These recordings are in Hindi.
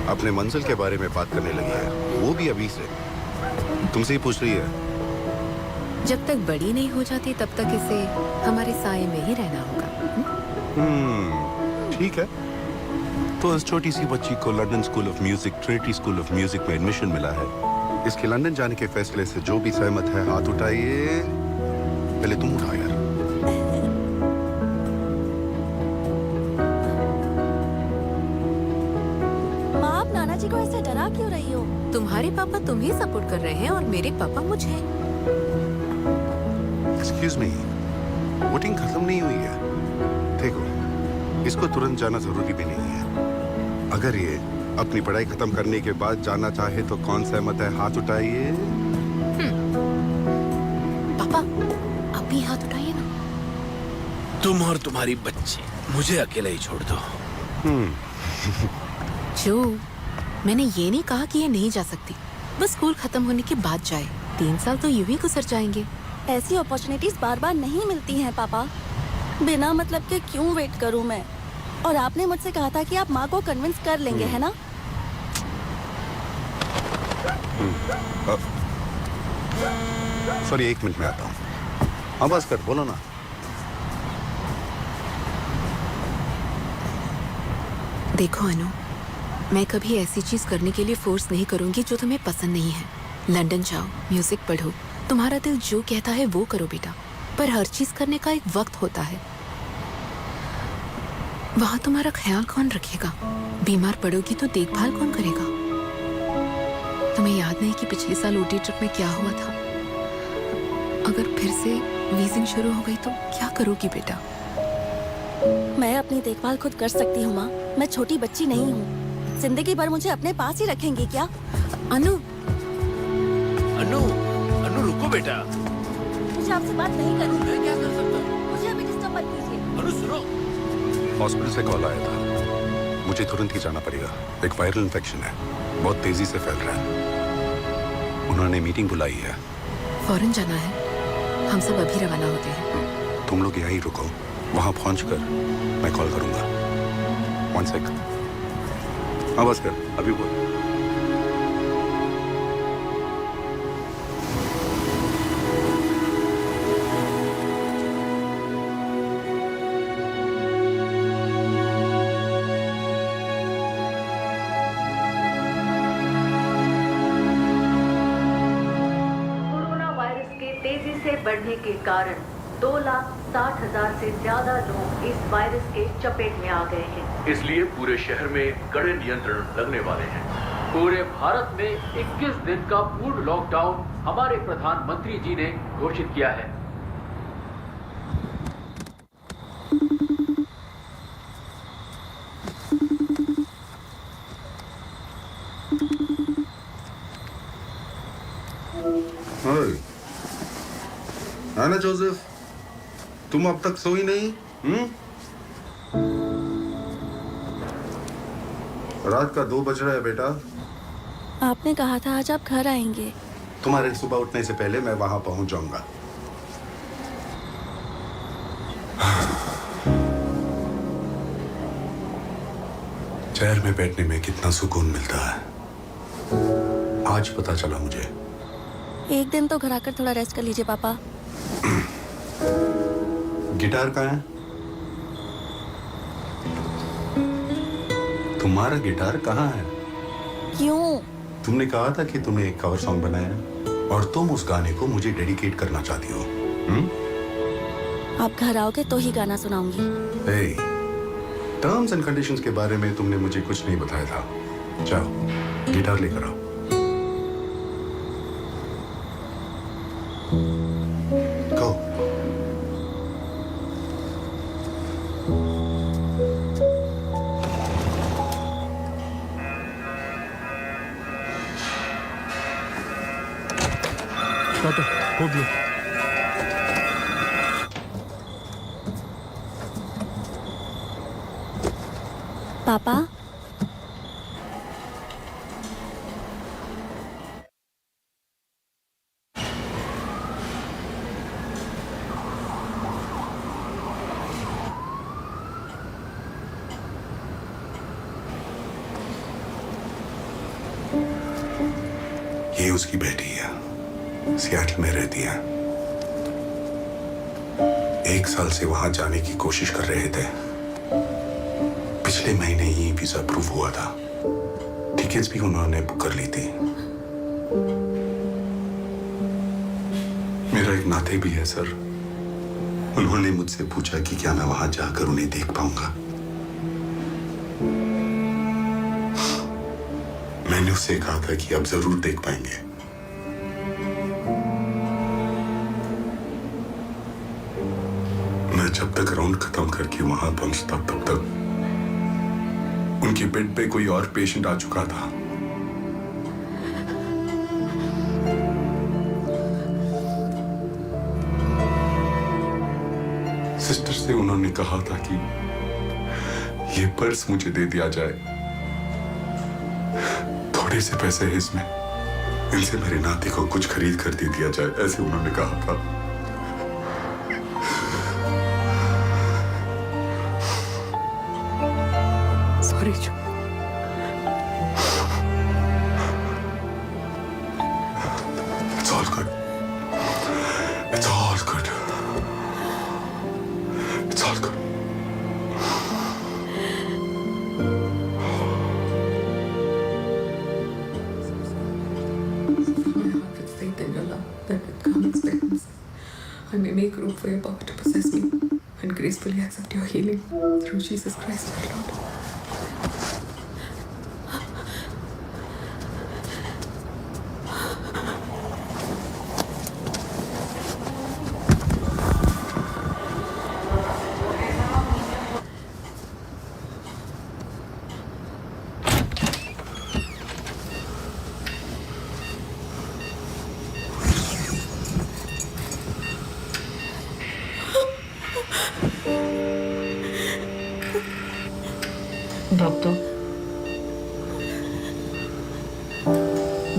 अपने मंजिल के बारे में बात करने लगी है, वो भी अभी से। तुमसे ही पूछ रही है। जब तक बड़ी नहीं हो जाती तब तक इसे हमारे साए में ही रहना होगा। ठीक है। तो इस छोटी सी बच्ची को London school of music, Trinity school of music में एडमिशन मिला है। इसके लंदन जाने के फैसले से जो भी सहमत है हाथ उठाइए। पहले तुम उठाओ यार। माँ, आप नाना जी को ऐसे डरा क्यों रही हो? तुम्हारे पापा तुम्हें सपोर्ट कर रहे हैं और मेरे पापा मुझे। एक्सक्यूज मी, वोटिंग खत्म नहीं हुई है। देखो, इसको तुरंत जाना जरूरी भी नहीं है। अगर ये अपनी पढ़ाई खत्म करने के बाद जाना चाहे तो कौन सहमत है? हाथ उठाइए। पापा, अभी हाथ उठाइए ना। तुम और तुम्हारी बच्ची मुझे अकेला ही छोड़ दो। जो मैंने ये नहीं कहा कि ये नहीं जा सकती, बस स्कूल खत्म होने के बाद जाए। 3 साल तो यूं ही गुजर जाएंगे। ऐसी अपॉर्चुनिटीज बार बार नहीं मिलती हैं पापा। बिना मतलब के क्यों वेट करूं मैं? और आपने मुझसे कहा था कि आप माँ को कन्विंस कर लेंगे, है ना? सॉरी, 1 मिनट में आता हूँ। हाँ बस कर, बोलो ना। देखो अनु, मैं कभी ऐसी चीज करने के लिए फोर्स नहीं करूंगी जो तुम्हें पसंद नहीं है। लंदन जाओ, म्यूजिक पढ़ो, तुम्हारा दिल जो कहता है वो करो बेटा। पर हर चीज करने का एक वक्त होता है। वहां तुम्हारा ख्याल कौन रखेगा? बीमार पड़ोगी तो देखभाल कौन करेगा? तुम्हें याद नहीं कि पिछले साल ओटी ट्रिप में क्या हुआ था? अगर फिर से वीजिंग शुरू हो गई तो क्या करोगी बेटा? मैं अपनी देखभाल खुद कर सकती हूँ माँ। मैं छोटी बच्ची नहीं हूँ। जिंदगी भर मुझे अपने पास ही रखेंगी क्या? अनु, अनु, अनु रुको बेटा। मुझे आपसे बात नहीं करनी। मैं क्या कर सकता हूँ? मुझे अभी डिस्टर्ब मत कीजिए। अनु सुनो। हॉस्पिटल से कॉल आया था, मुझे तुरंत ही जाना पड़ेगा। एक वायरल इन्फेक्शन है, बहुत तेजी से फैल रहा है। उन्होंने मीटिंग बुलाई है। फौरन जाना है। हम सब अभी रवाना होते हैं। तुम लोग यहीं रुको, वहां पहुंचकर मैं कॉल करूंगा। 1 सेकंड। हाँ बस कर, अभी बोल। बढ़ने के कारण 2,60,000 से ज्यादा लोग इस वायरस के चपेट में आ गए हैं। इसलिए पूरे शहर में कड़े नियंत्रण लगने वाले हैं। पूरे भारत में 21 दिन का पूर्ण लॉकडाउन हमारे प्रधानमंत्री जी ने घोषित किया है। ना जोसेफ, तुम अब तक सोई नहीं? रात का 2 बज रहा है बेटा। आपने कहा था आज आप घर आएंगे। तुम्हारे सुबह उठने से पहले मैं वहां पहुंच जाऊंगा। चेयर में बैठने में कितना सुकून मिलता है, आज पता चला मुझे। एक दिन तो घर आकर थोड़ा रेस्ट कर लीजिए पापा। गिटार कहाँ है? तुम्हारा गिटार कहाँ है? क्यों? तुमने कहा था कि तुमने एक कवर सॉन्ग बनाया है और तुम उस गाने को मुझे डेडिकेट करना चाहती हो। आप घर आओगे तो ही गाना सुनाऊंगी। टर्म्स एंड कंडीशंस के बारे में तुमने मुझे कुछ नहीं बताया था। जाओ, गिटार लेकर आओ। Go. टाटा, हो गया। पापा, ये उसकी बेटी है, सियाटल में रहती है। 1 साल से वहां जाने की कोशिश कर रहे थे। पिछले महीने ही वीजा अप्रूव हुआ था। टिकट्स भी उन्होंने बुक कर ली थी। मेरा एक नाते भी है सर। उन्होंने मुझसे पूछा कि क्या मैं वहां जाकर उन्हें देख पाऊंगा। मैंने उससे कहा था कि आप जरूर देख पाएंगे। मैं जब तक राउंड खत्म करके वहां पहुंचता तब तक उनके बेड पे कोई और पेशेंट आ चुका था। सिस्टर से उन्होंने कहा था कि ये पर्स मुझे दे दिया जाए। थोड़े से पैसे हैं इसमें, इनसे मेरे नाते को कुछ खरीद कर दे दिया जाए, ऐसे उन्होंने कहा था। सॉरी जो। It's all good. It's all good. It's all good. With faith in your love, that with calm expectancy, I may make room for your power to possess me and gracefully accept your healing through Jesus Christ our Lord. Doctor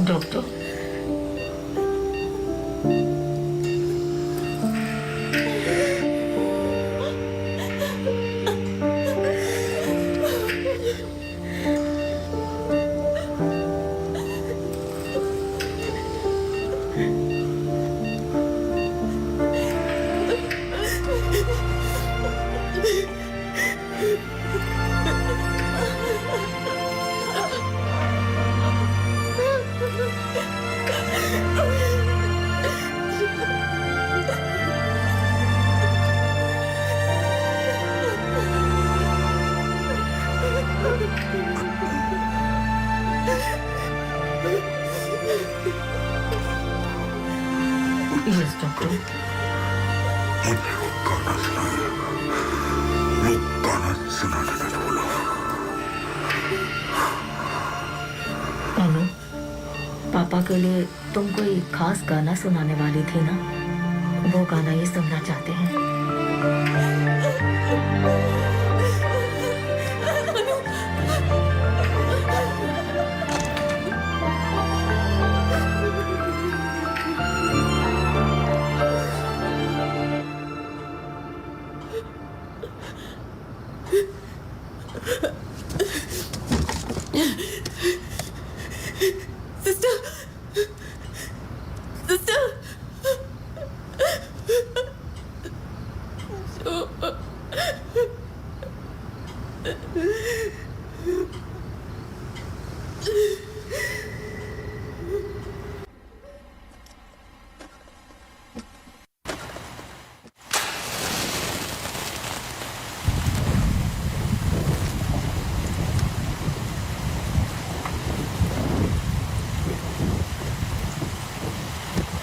doctor yes doctor मुझे वो गाना सुनाना, वो गाना सुनाने मत बोलो। अनु पापा के लिए तुम कोई खास गाना सुनाने वाली थी ना, वो गाना ये सुनना चाहते हैं।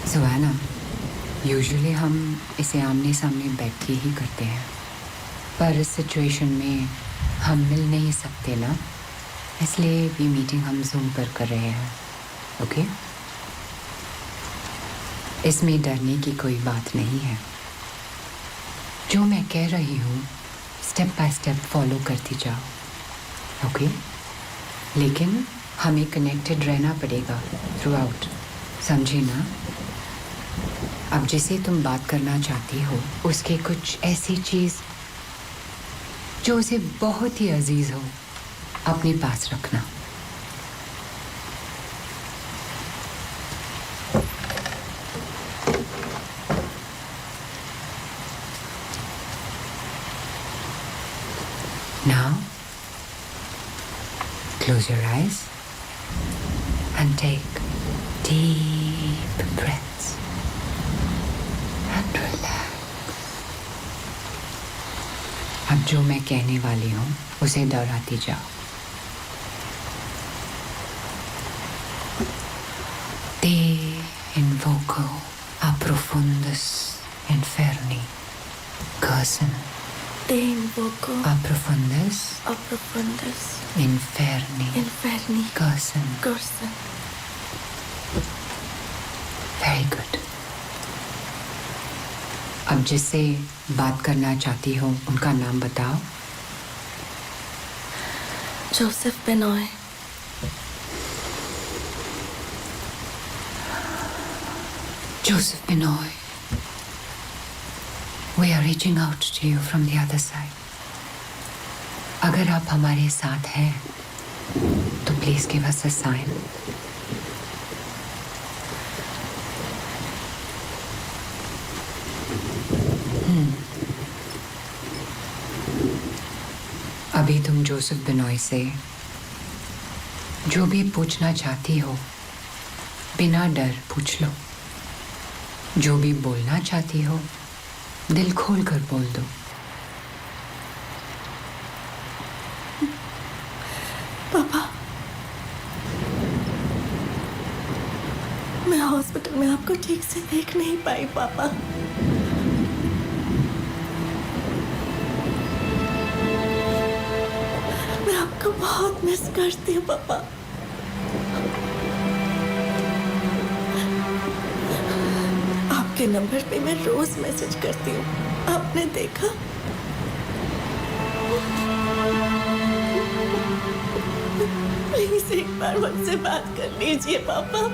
सुहाना, यूजुअली हम इसे आमने सामने बैठ के ही करते हैं, पर इस सिचुएशन में हम मिल नहीं सकते ना, इसलिए ये मीटिंग हम जूम पर कर रहे हैं। ओके? इसमें डरने की कोई बात नहीं है। जो मैं कह रही हूँ स्टेप बाय स्टेप फॉलो करती जाओ। ओके? लेकिन हमें कनेक्टेड रहना पड़ेगा थ्रू आउट, समझी ना? अब जिसे तुम बात करना चाहती हो उसके कुछ ऐसी चीज़ जो उसे बहुत ही अजीज हो अपने पास रखना। Close your eyes and take deep breaths and relax. अब जो मैं कहने वाली हूँ उसे दोहराती जाओ. Te invoco a profundus inferni, Gerson. Te invoco A profundus a profundus inferni, inferni Gerson. cursum. Very good. अब जिससे बात करना चाहती हो उनका नाम बताओ. Joseph Benoy. Joseph Benoy, we are reaching out to you from the other side. अगर आप हमारे साथ हैं तो please give us a sign. अभी तुम जोसेफ बिनॉय से जो भी पूछना चाहती हो बिना डर पूछ लो. जो भी बोलना चाहती हो दिल खोल कर बोल दो. पापा, मैं हॉस्पिटल में आपको ठीक से देख नहीं पाई पापा. मैं आपको बहुत मिस करती हूँ पापा. आपके नंबर पे मैं रोज मैसेज करती हूँ. आपने देखा? प्लीज एक बार मुझसे बात कर लीजिए पापा.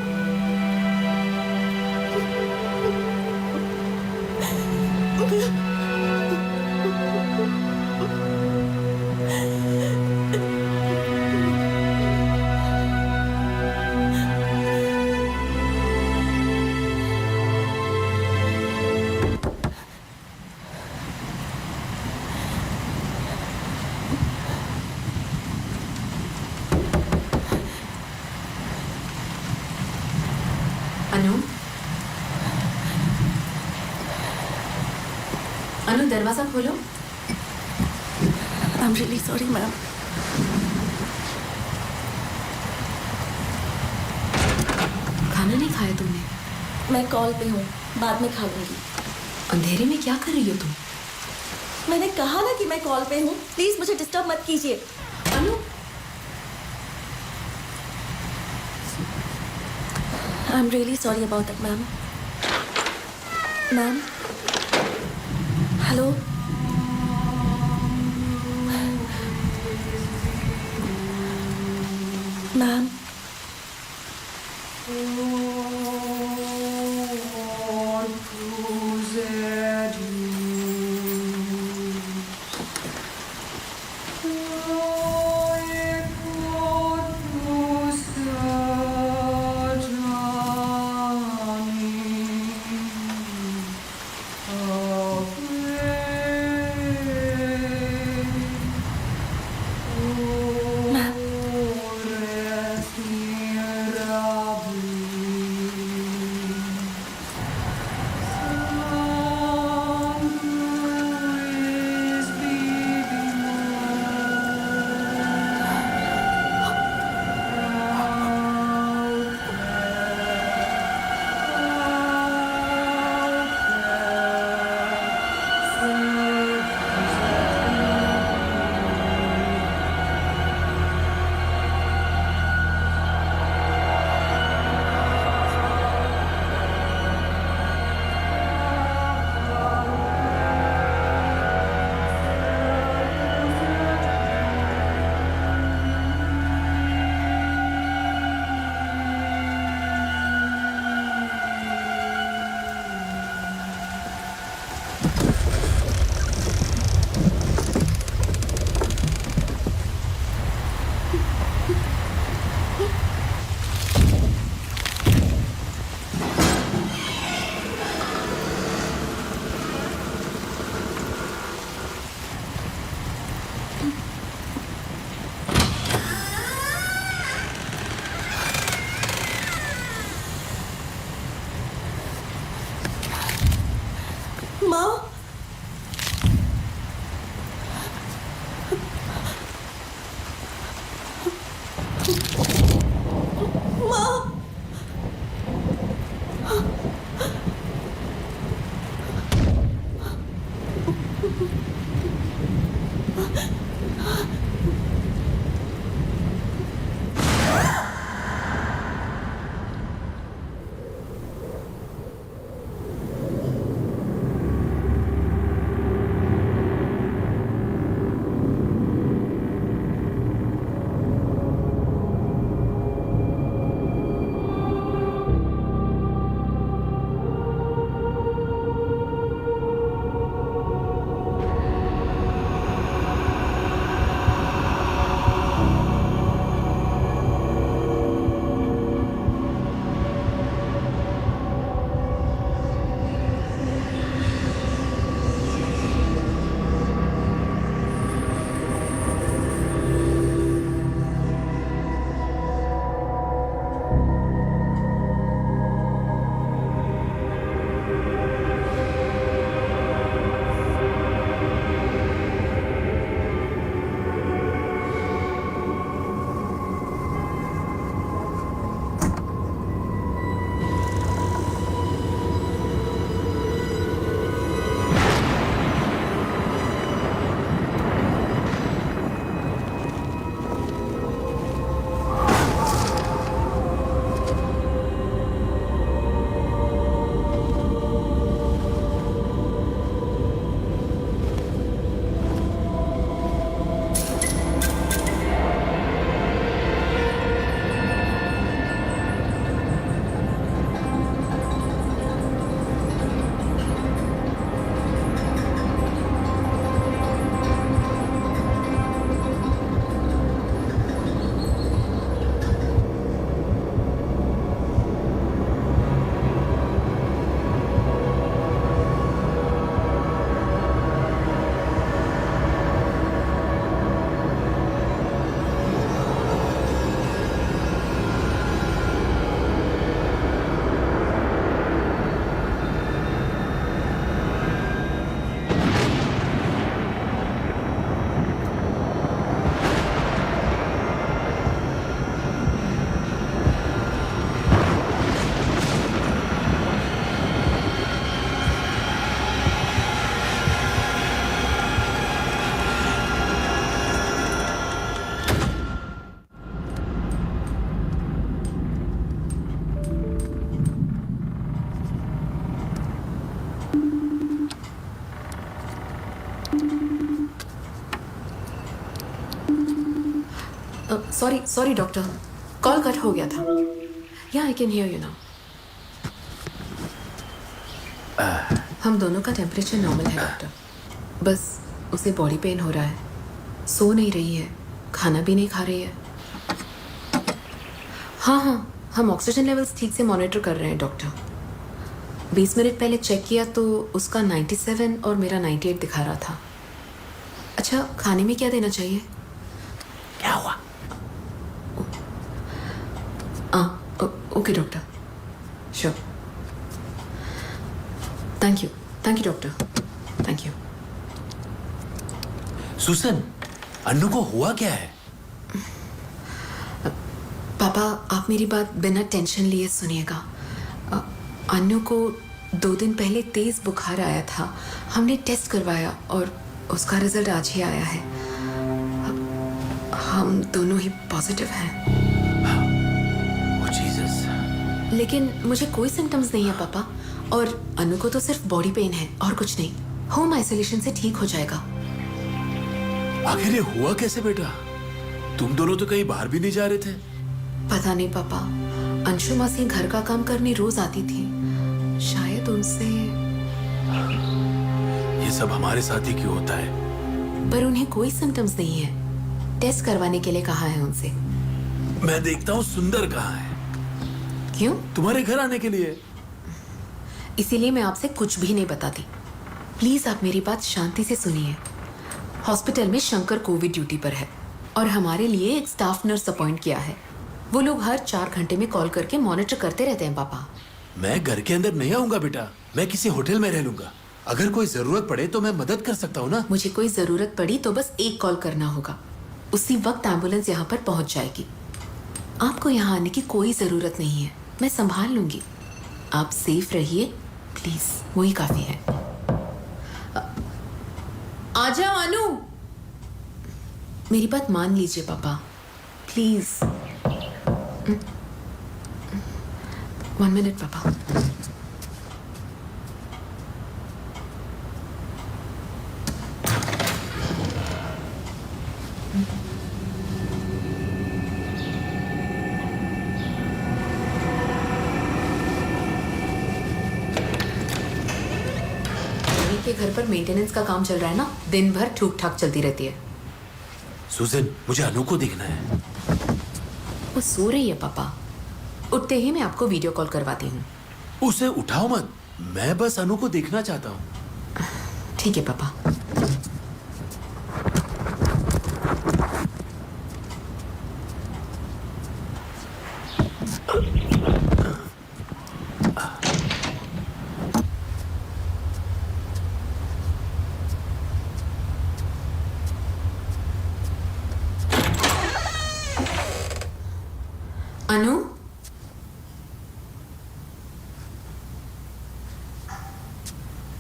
अनु, दरवाजा खोलो. I'm really sorry ma'am. खाना नहीं खाया तुमने? मैं कॉल पे हूँ, बाद में खा लूंगी. अंधेरे में क्या कर रही हो तुम? मैंने कहा ना कि मैं कॉल पे हूँ. प्लीज मुझे डिस्टर्ब मत कीजिए. अनु, I'm really sorry about that, ma'am. Ma'am? Hello? Ma'am? Sorry doctor, call cut हो गया था। या I can hear you now. हम दोनों का टेम्परेचर नॉर्मल है डॉक्टर, बस उसे बॉडी पेन हो रहा है, सो नहीं रही है, खाना भी नहीं खा रही है। हाँ, हम ऑक्सीजन लेवल्स ठीक से मॉनिटर कर रहे हैं डॉक्टर। 20 मिनट पहले चेक किया तो उसका 97 और मेरा 98 दिखा रहा था। अच्छा, खाने में क्या देना चाहिए? क्या हुआ? Okay doctor, sure. Thank you doctor, thank you. Susan, Annu को हुआ क्या है? पापा, आप मेरी बात बिना टेंशन लिए सुनिएगा। अन्नू को 2 दिन पहले तेज बुखार आया था। हमने टेस्ट करवाया और उसका रिजल्ट आज ही आया है। हम दोनों ही पॉजिटिव हैं। लेकिन मुझे कोई सिम्टम्स नहीं है पापा, और अनु को तो सिर्फ बॉडी पेन है और कुछ नहीं। होम आइसोलेशन से ठीक हो जाएगा। आखिर ये हुआ कैसे बेटा? तुम दोनों तो कहीं बाहर भी नहीं जा रहे थे। पता नहीं पापा, अंशु मासी घर का काम करने रोज आती थी, शायद उनसे। ये सब हमारे साथ ही क्यों होता है? पर उन्हें कोई सिम्टम्स नहीं है। टेस्ट करवाने के लिए कहा है उनसे। मैं देखता हूँ सुंदर कहाँ है। क्यों? तुम्हारे घर आने के लिए। इसीलिए मैं आपसे कुछ भी नहीं बताती। प्लीज आप मेरी बात शांति से सुनिए। हॉस्पिटल में शंकर कोविड ड्यूटी पर है और हमारे लिए एक स्टाफ नर्स अपॉइंट किया है। वो लोग हर 4 घंटे में कॉल करके मॉनिटर करते रहते हैं पापा। मैं घर के अंदर नहीं आऊंगा बेटा, मैं किसी होटल में रह लूंगा। अगर कोई जरूरत पड़े तो मैं मदद कर सकता हूँ ना। मुझे कोई जरूरत पड़ी तो बस एक कॉल करना होगा, उसी वक्त एम्बुलेंस यहाँ पर पहुंच जाएगी। आपको यहाँ आने की कोई ज़रूरत नहीं है, मैं संभाल लूंगी। आप सेफ रहिए प्लीज, वही काफी है। आ जाओ अनु। मेरी बात मान लीजिए पापा प्लीज। 1 मिनट पापा। के घर पर मेंटेनेंस का काम चल रहा है ना, दिन भर ठूक ठाक चलती रहती है। सुजन, मुझे अनु को देखना है। वो सो रही है पापा, उठते ही मैं आपको वीडियो कॉल करवाती हूँ। उसे उठाओ मत, मैं बस अनु को देखना चाहता हूँ। ठीक है पापा। अनु,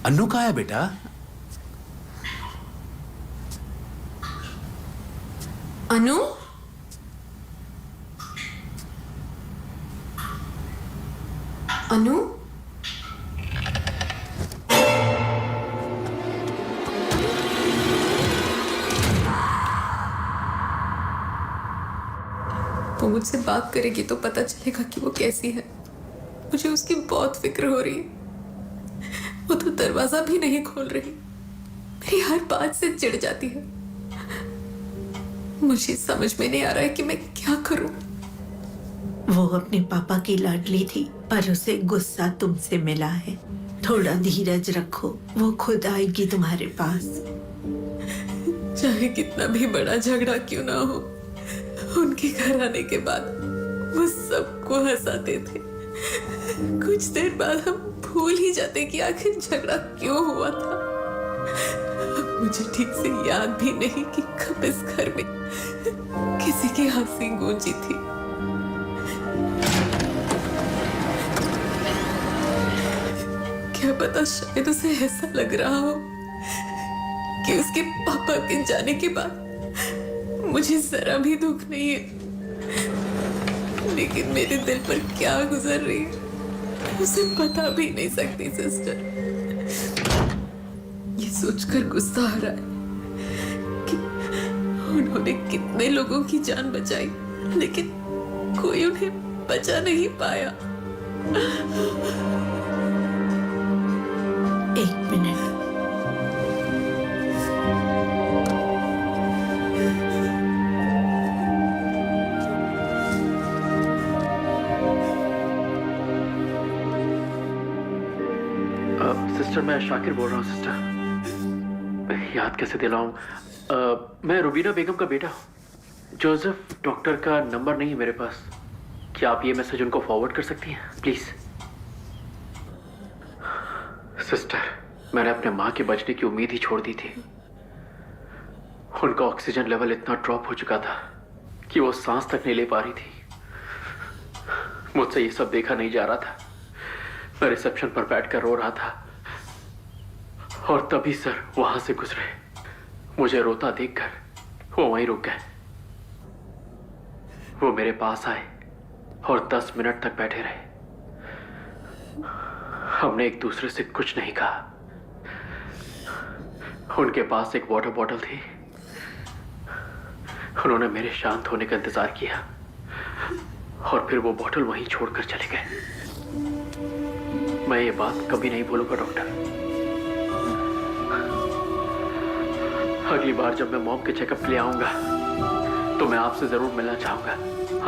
अनु कहाँ है बेटा? अनु, अनु, वो मुझसे बात करेगी तो पता चलेगा कि वो कैसी है। मुझे उसकी बहुत फिक्र हो रही है। वो तो दरवाजा भी नहीं खोल रही, मेरी हर बात से चिढ़ जाती है। मुझे समझ में नहीं आ रहा है कि मैं क्या करूं। वो अपने पापा की लाडली थी, पर उसे गुस्सा तुमसे मिला है। थोड़ा धीरज रखो, वो खुद आएगी तुम्हारे पास। चाहे कितना भी बड़ा झगड़ा क्यों ना हो, उनके घर आने के बाद वो सबको हंसाते थे। कुछ देर बाद हम भूल ही जाते कि आखिर झगड़ा क्यों हुआ था। मुझे ठीक से याद भी नहीं कि कब इस घर में किसी की हंसी गूंजी थी। क्या पता, शायद उसे ऐसा लग रहा हो कि उसके पापा के जाने के बाद मुझे जरा भी दुख नहीं है। लेकिन मेरे दिल पर क्या गुजर रही है उसे बता भी नहीं सकती सिस्टर। ये सोचकर गुस्सा आ रहा है कि उन्होंने कितने लोगों की जान बचाई, लेकिन कोई उन्हें बचा नहीं पाया। 1 मिनट। सिस्टर, मैं शाकिर बोल रहा हूँ। सिस्टर, याद कैसे दिलाऊं? मैं रुबीना बेगम का बेटा हूँ। जोसेफ डॉक्टर का नंबर नहीं है मेरे पास। क्या आप ये मैसेज उनको फॉरवर्ड कर सकती हैं प्लीज? सिस्टर, मैंने अपने माँ के बचने की उम्मीद ही छोड़ दी थी। उनका ऑक्सीजन लेवल इतना ड्रॉप हो चुका था कि वो सांस तक नहीं ले पा रही थी। मुझसे ये सब देखा नहीं जा रहा था। मैं रिसेप्शन पर बैठकर रो रहा था और तभी सर वहां से गुजरे। मुझे रोता देखकर वो वहीं रुक गए। वो मेरे पास आए और 10 मिनट तक बैठे रहे। हमने एक दूसरे से कुछ नहीं कहा। उनके पास एक वाटर बॉटल थी। उन्होंने मेरे शांत होने का इंतजार किया और फिर वो बॉटल वहीं छोड़कर चले गए। मैं ये बात कभी नहीं भूलूंगा डॉक्टर। अगली बार जब मैं मॉम के चेकअप के लिए आऊंगा तो मैं आपसे जरूर मिलना चाहूंगा।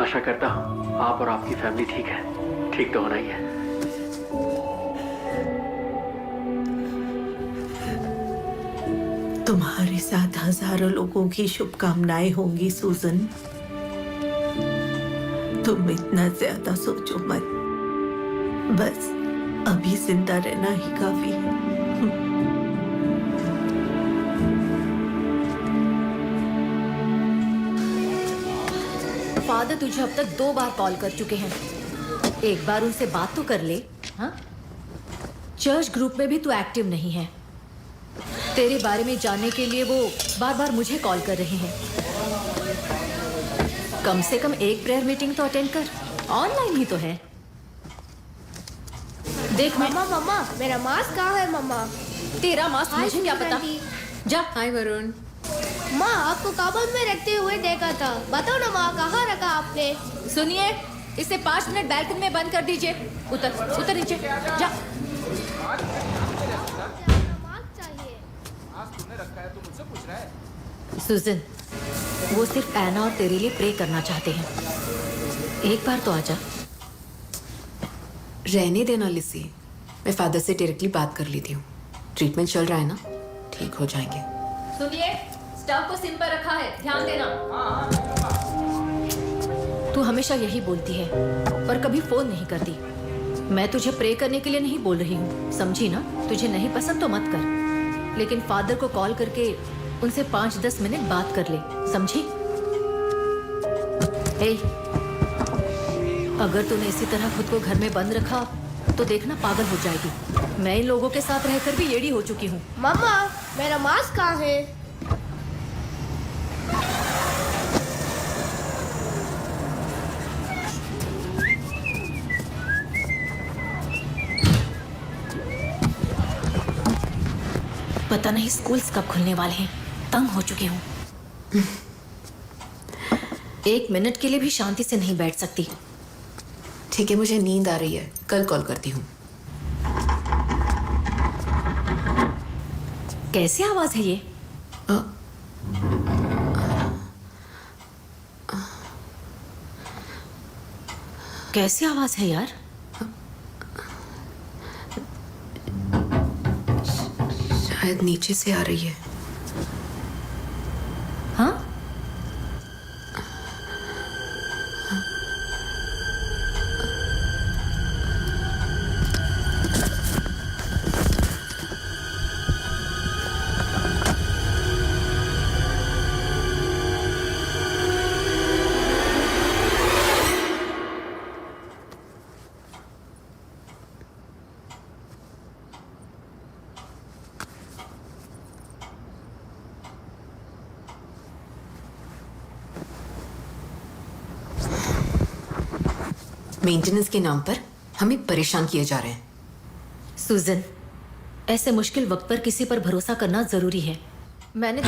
आशा करता हूं आप और आपकी फैमिली ठीक है। ठीक तो होना ही है। तुम्हारे साथ हजारों लोगों की शुभकामनाएं होंगी सुजन। तुम इतना ज्यादा सोचो मत। बस अभी जिंदा रहना ही काफी है। फादर तुझे अब तक 2 बार कॉल कर चुके हैं। एक बार उनसे बात तो कर ले। हाँ, चर्च ग्रुप में भी तू एक्टिव नहीं है। तेरे बारे में जानने के लिए वो बार बार मुझे कॉल कर रहे हैं। कम से कम एक प्रेयर मीटिंग तो अटेंड कर, ऑनलाइन ही तो है। देख मम्मा मेरा मास्क कहाँ है मम्मा? तेरा मास्क मुझे क्या पता। जा। हाय वरुण। माँ आपको कबर्ड में रखते हुए देखा था, बताओ ना माँ कहाँ रखा आपने? सुनिए, इसे 5 मिनट बैल्कनी में बंद कर दीजिए। उतर नीचे जा। सुजन, वो सिर्फ एना और तेरे लिए प्रे करना चाहते हैं। एक बार तो आजा। रहने देना लिसी, मैं फादर से डायरेक्टली बात कर लेती हूँ। ट्रीटमेंट चल रहा है ना, ठीक हो जाएंगे। सुनिए, स्टव को सिम पर रखा है, ध्यान देना। तू हमेशा यही बोलती है पर कभी फोन नहीं करती। मैं तुझे प्रे करने के लिए नहीं बोल रही हूँ, समझी ना? तुझे नहीं पसंद तो मत कर, लेकिन फादर को कॉल करके उनसे 5-10 मिनट बात कर ले, समझी? अगर तूने इसी तरह खुद को घर में बंद रखा तो देखना पागल हो जाएगी। मैं इन लोगों के साथ रहकर भी एड़ी हो चुकी हूँ। मम्मा मेरा मास्क कहाँ है? पता नहीं स्कूल्स कब खुलने वाले हैं, तंग हो चुकी हूँ। 1 मिनट के लिए भी शांति से नहीं बैठ सकती। ठीक है, मुझे नींद आ रही है, कल कॉल करती हूँ। कैसी आवाज है ये? कैसी आवाज है यार? शायद नीचे से आ रही है। हाँ? मेंटेनेंस के नाम पर हमें परेशान किए जा रहे हैं। सुजन, ऐसे मुश्किल वक्त पर किसी पर भरोसा करना जरूरी है। मैंने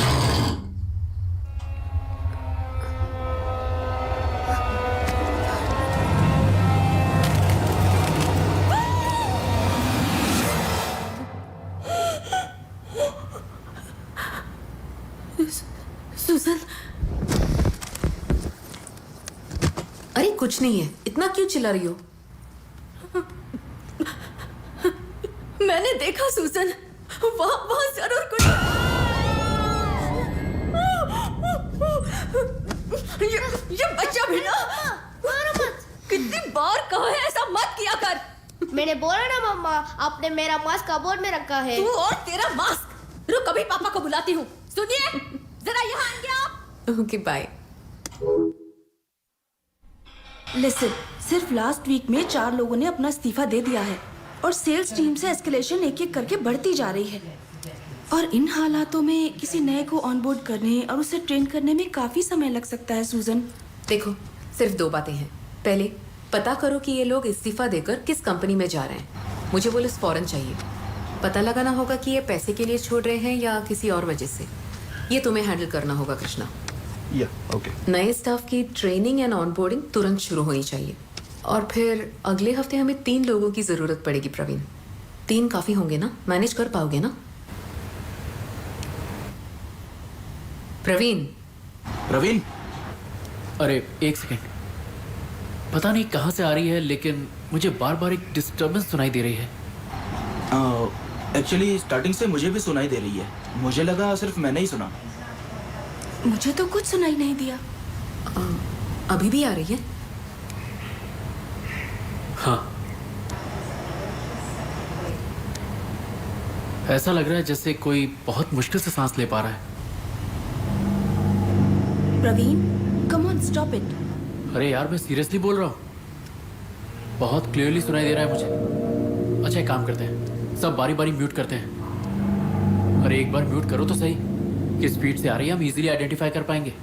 सुजन, अरे कुछ नहीं है, इतना क्यों चिल्ला रही हो? मैंने देखा सुजन, वहां जरूर कुछ। ये बच्चा भी ना, कितनी बार कहा है ऐसा मत किया कर। मैंने बोला ना मम्मा, आपने मेरा मास्क कबर्ड में रखा है। तू और तेरा मास्क। रुक, अभी पापा को बुलाती हूँ। सुनिए, जरा यहाँ आएंगे आप? Okay bye. लिसन, सिर्फ लास्ट वीक में 4 लोगों ने अपना इस्तीफा दे दिया है और सेल्स टीम से एस्केलेशन एक-एक करके बढ़ती जा रही है। और इन हालातों में किसी नए को ऑनबोर्ड करने और उसे ट्रेन करने में काफी समय लग सकता है। सुजन, देखो, सिर्फ 2 बातें हैं। पहले पता करो कि ये लोग इस्तीफा देकर किस कंपनी में जा रहे हैं। मुझे वो लिस्ट फौरन चाहिए। पता लगाना होगा कि ये पैसे के लिए छोड़ रहे हैं या किसी और वजह से। ये तुम्हें हैंडल करना होगा कृष्णा। ओके। नए स्टाफ की ट्रेनिंग एंड ऑनबोर्डिंग तुरंत शुरू होनी चाहिए। और फिर अगले हफ्ते हमें 3 लोगों की जरूरत पड़ेगी। प्रवीण, 3 काफी होंगे ना? मैनेज कर पाओगे ना? प्रवीण। प्रवीण, अरे 1 सेकेंड। पता नहीं कहाँ से आ रही है, लेकिन मुझे बार बार एक डिस्टर्बेंस सुनाई दे रही है। एक्चुअली स्टार्टिंग से मुझे भी सुनाई दे रही है। मुझे लगा सिर्फ मैंने ही सुना। मुझे तो कुछ सुनाई नहीं दिया। अभी भी आ रही है? हाँ, ऐसा लग रहा है जैसे कोई बहुत मुश्किल से सांस ले पा रहा है। Praveen, come on, stop it. अरे यार मैं सीरियसली बोल रहा हूँ, बहुत क्लियरली सुनाई दे रहा है मुझे। अच्छा एक काम करते हैं, सब बारी बारी म्यूट करते हैं। अरे एक बार म्यूट करो तो सही, किस स्पीड से आ रही है हम इजीली आइडेंटिफाई कर पाएंगे।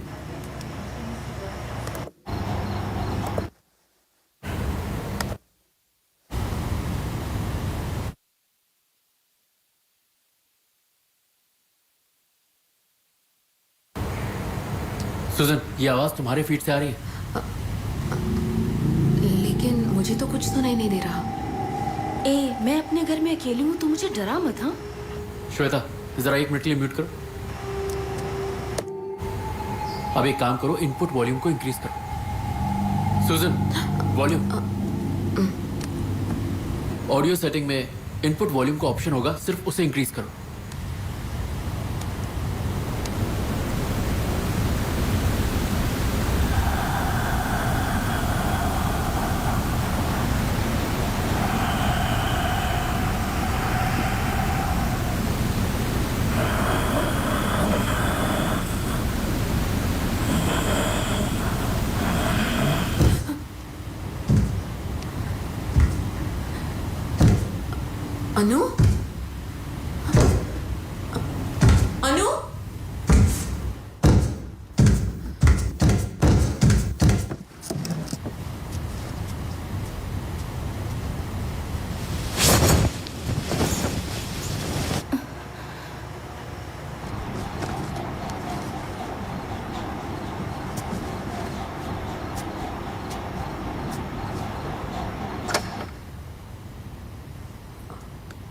सुजन, ये आवाज तुम्हारे फीट से आ रही है। लेकिन मुझे तो कुछ सुनाई नहीं दे रहा। मैं अपने घर में अकेली हूँ, तो मुझे डरा मत। हाँ श्वेता, जरा 1 मिनट के लिए म्यूट करो। अब एक काम करो, इनपुट वॉल्यूम को इंक्रीज करो। सुजन, वॉल्यूम। ऑडियो सेटिंग में इनपुट वॉल्यूम का ऑप्शन होगा, सिर्फ उसे इंक्रीज करो। अनु? अनु?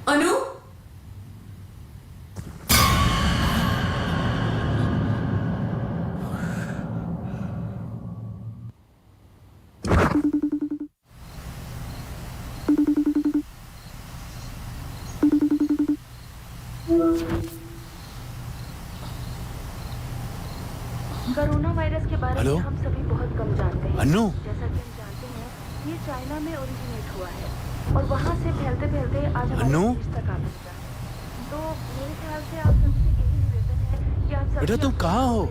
अनु? कोरोना वायरस के बारे हेलो? में हम सभी बहुत कम जानते हैं। अन्नू? जैसा कि हम जानते हैं, ये चाइना में ओरिजिनेट हुआ है और वहाँ से फैलते फैलते आज हमारे अन्नू? देश तक आ पहुँचा। तो मेरे ख्याल से आप सबसे यही निवेदन है कि आप सब बेटा तुम कहाँ हो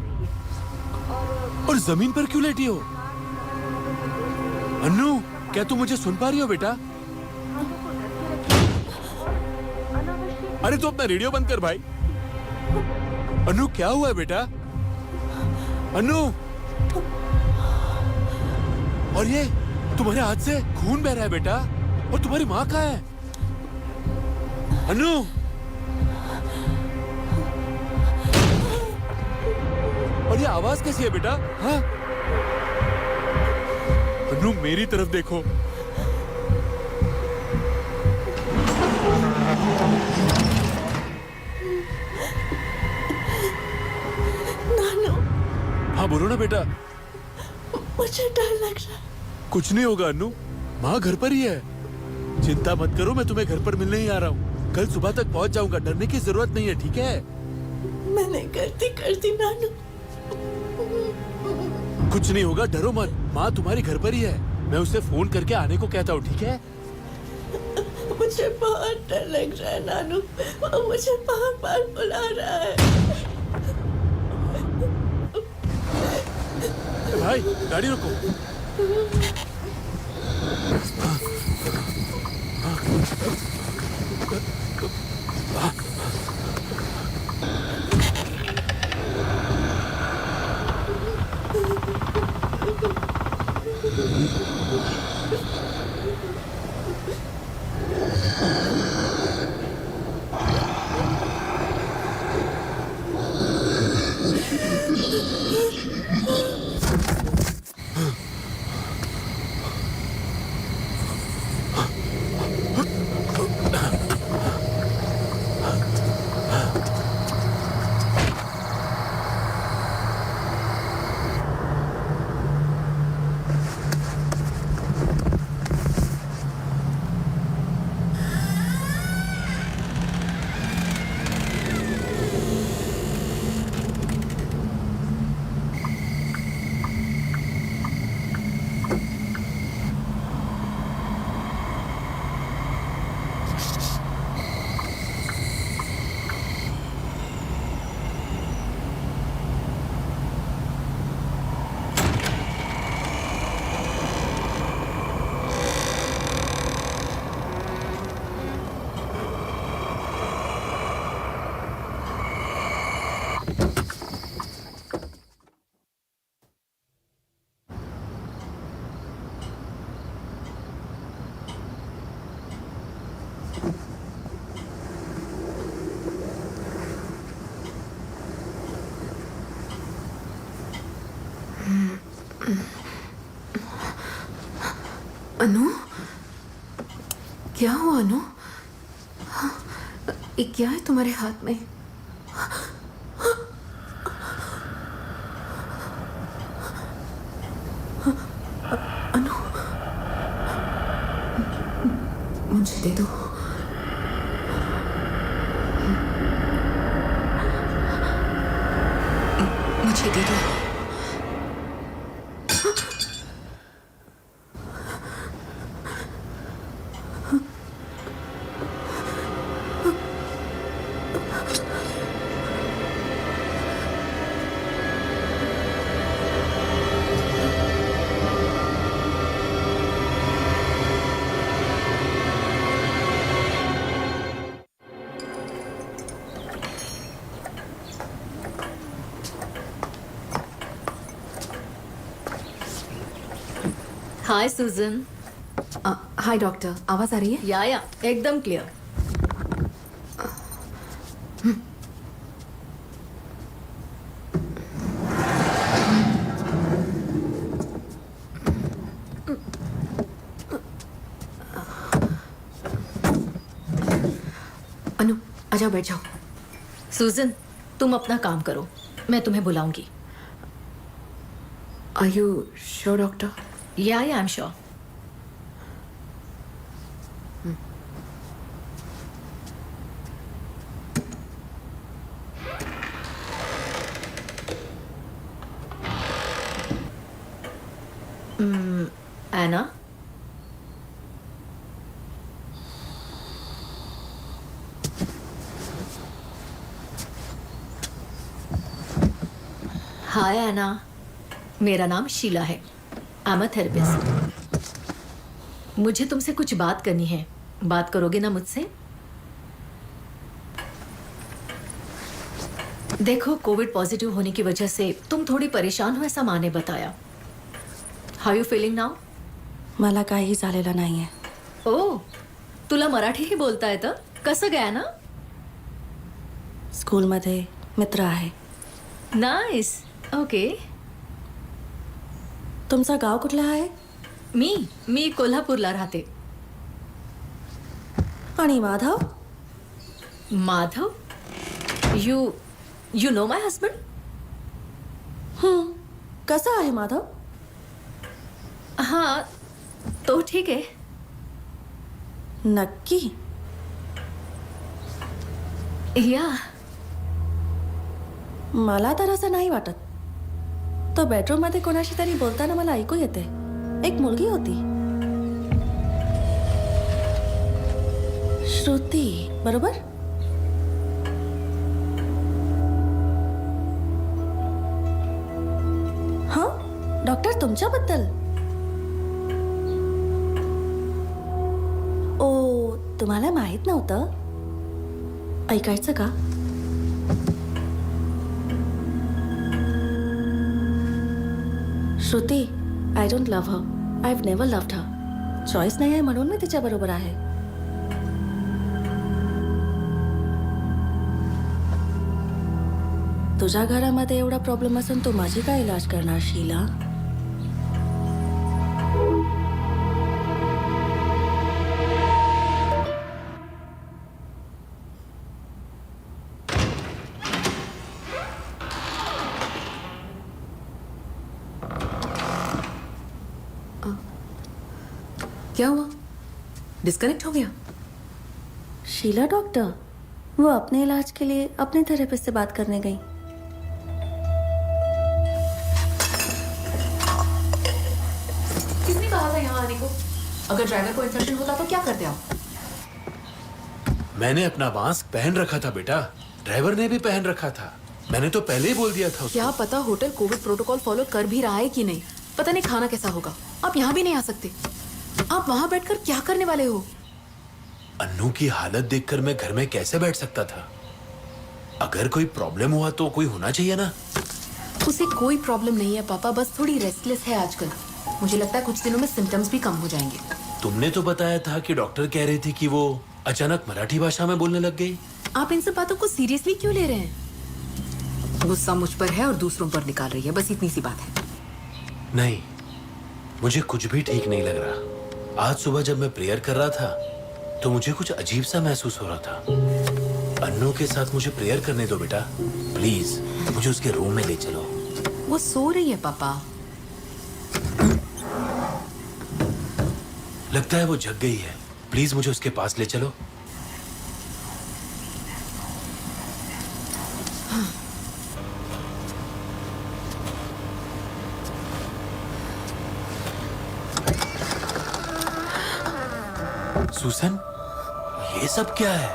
और जमीन पर क्यों लेटी हो? अन्नू, क्या तुम मुझे सुन पा रही हो बेटा? अरे तू अपना रेडियो बंद कर भाई। अन्नू क्या हुआ है बेटा? अन्नू, और ये तुम्हारे हाथ से खून बह रहा है बेटा, और तुम्हारी माँ कहाँ है? अन्नू, और ये आवाज कैसी है बेटा? हाँ? अन्नू मेरी तरफ देखो। नानू, हाँ बोलो ना बेटा। मुझे डर लग रहा है। कुछ नहीं होगा अन्नू, माँ घर पर ही है। चिंता मत करो, मैं तुम्हें घर पर मिलने ही आ रहा हूँ। कल सुबह तक पहुँच जाऊंगा, डरने की जरूरत नहीं है, ठीक है? मैं नहीं करती नानू। कुछ नहीं होगा, डरो मत। माँ तुम्हारी घर पर ही है, मैं उसे फोन करके आने को कहता हूँ, ठीक है? मुझे बहुत डर लग रहा है नानू, वो मुझे बार बार बुला रहा है। भाई गाड़ी रोको। अनु, क्या हुआ अनु? ये क्या है तुम्हारे हाथ में? अनु, मुझे दे दो। मुझे दे दो। हाय सुजन। हाय डॉक्टर, आवाज आ रही है? या एकदम क्लियर। अनु, आ जाओ, बैठ जाओ। सुजन, तुम अपना काम करो, मैं तुम्हें बुलाऊंगी। Are you sure doctor? या आई एम श्योर। एना, हाय एना, मेरा नाम शीला है। I am a therapist. मुझे तुमसे कुछ बात करनी है, बात करोगे ना मुझसे? देखो, कोविड पॉजिटिव होने की वजह से तुम थोडी परेशान हो ऐसा माँ ने बताया। How you feeling now? मला काही झालेलं नाहीये। ओ, तुला मराठी ही बोलता येतं? कसं गया ना? स्कूलमध्ये मित्र आहे। Nice, okay. तुमचं गाव कुठलं आहे? मी कोल्हापूरला राहते। आणि Madhav? Madhav? You know my husband? कसा आहे माधव? हाँ, तो ठीक आहे। नक्की? या, मला तर असं नाही वाटत। तो बेडरूम मध्ये कोणाशी तरी बोलताना मला ऐकू येते। एक मुलगी होती, श्रुती, बरोबर? हाँ, डॉक्टर तुमच्याबद्दल? ओ, तुम्हाला माहित नव्हतं? ऐकायचं का? Shruti, I don't love her. I have never loved her. Choice नाही आहे म्हणून मी तिच्याबरोबर आहे. तुझ्या घरामध्ये एवढा प्रॉब्लेम असून तू माझी काय इलाज करणार शीला? क्या हुआ? डिस्कनेक्ट हो गया? शीला डॉक्टर, वो अपने इलाज के लिए अपने थेरेपिस्ट से बात करने गई. किसने कहा था यहाँ आने को? अगर ड्राइवर को इंफेक्शन होता तो क्या करते आप? मैंने अपना मास्क पहन रखा था बेटा, ड्राइवर ने भी पहन रखा था. मैंने तो पहले ही बोल दिया था उसको. क्या पता होटल कोविड प्रोटोकॉल फॉलो कर भी रहा है कि नहीं. पता नहीं खाना कैसा होगा. आप यहाँ भी नहीं आ सकते. आप वहाँ बैठकर क्या करने वाले हो? अन्नू की हालत देखकर मैं घर में कैसे बैठ सकता था? अगर कोई प्रॉब्लम हुआ तो कोई होना चाहिए ना. उसे कोई प्रॉब्लम नहीं है पापा, बस थोड़ी रेस्टलेस है आजकल. मुझे लगता है कुछ दिनों में सिम्टम्स भी कम हो जाएंगे. तुमने तो बताया था कि डॉक्टर कह रही थी कि वो अचानक मराठी भाषा में बोलने लग गई. आप इन सब बातों को सीरियसली क्यों ले रहे हैं? गुस्सा मुझ पर है और दूसरों पर निकाल रही है, बस इतनी सी बात है. नहीं, मुझे कुछ भी ठीक नहीं लग रहा. आज सुबह जब मैं प्रेयर कर रहा था तो मुझे कुछ अजीब सा महसूस हो रहा था। अन्नू के साथ मुझे प्रेयर करने दो बेटा, प्लीज मुझे उसके रूम में ले चलो। वो सो रही है पापा। लगता है वो जग गई है, प्लीज मुझे उसके पास ले चलो। सुसन, ये सब क्या है?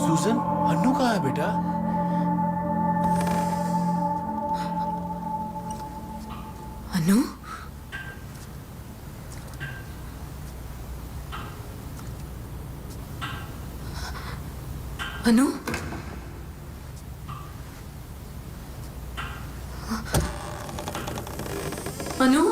सुसन, अन्नू कहाँ है बेटा? अनु, अनु, अनु,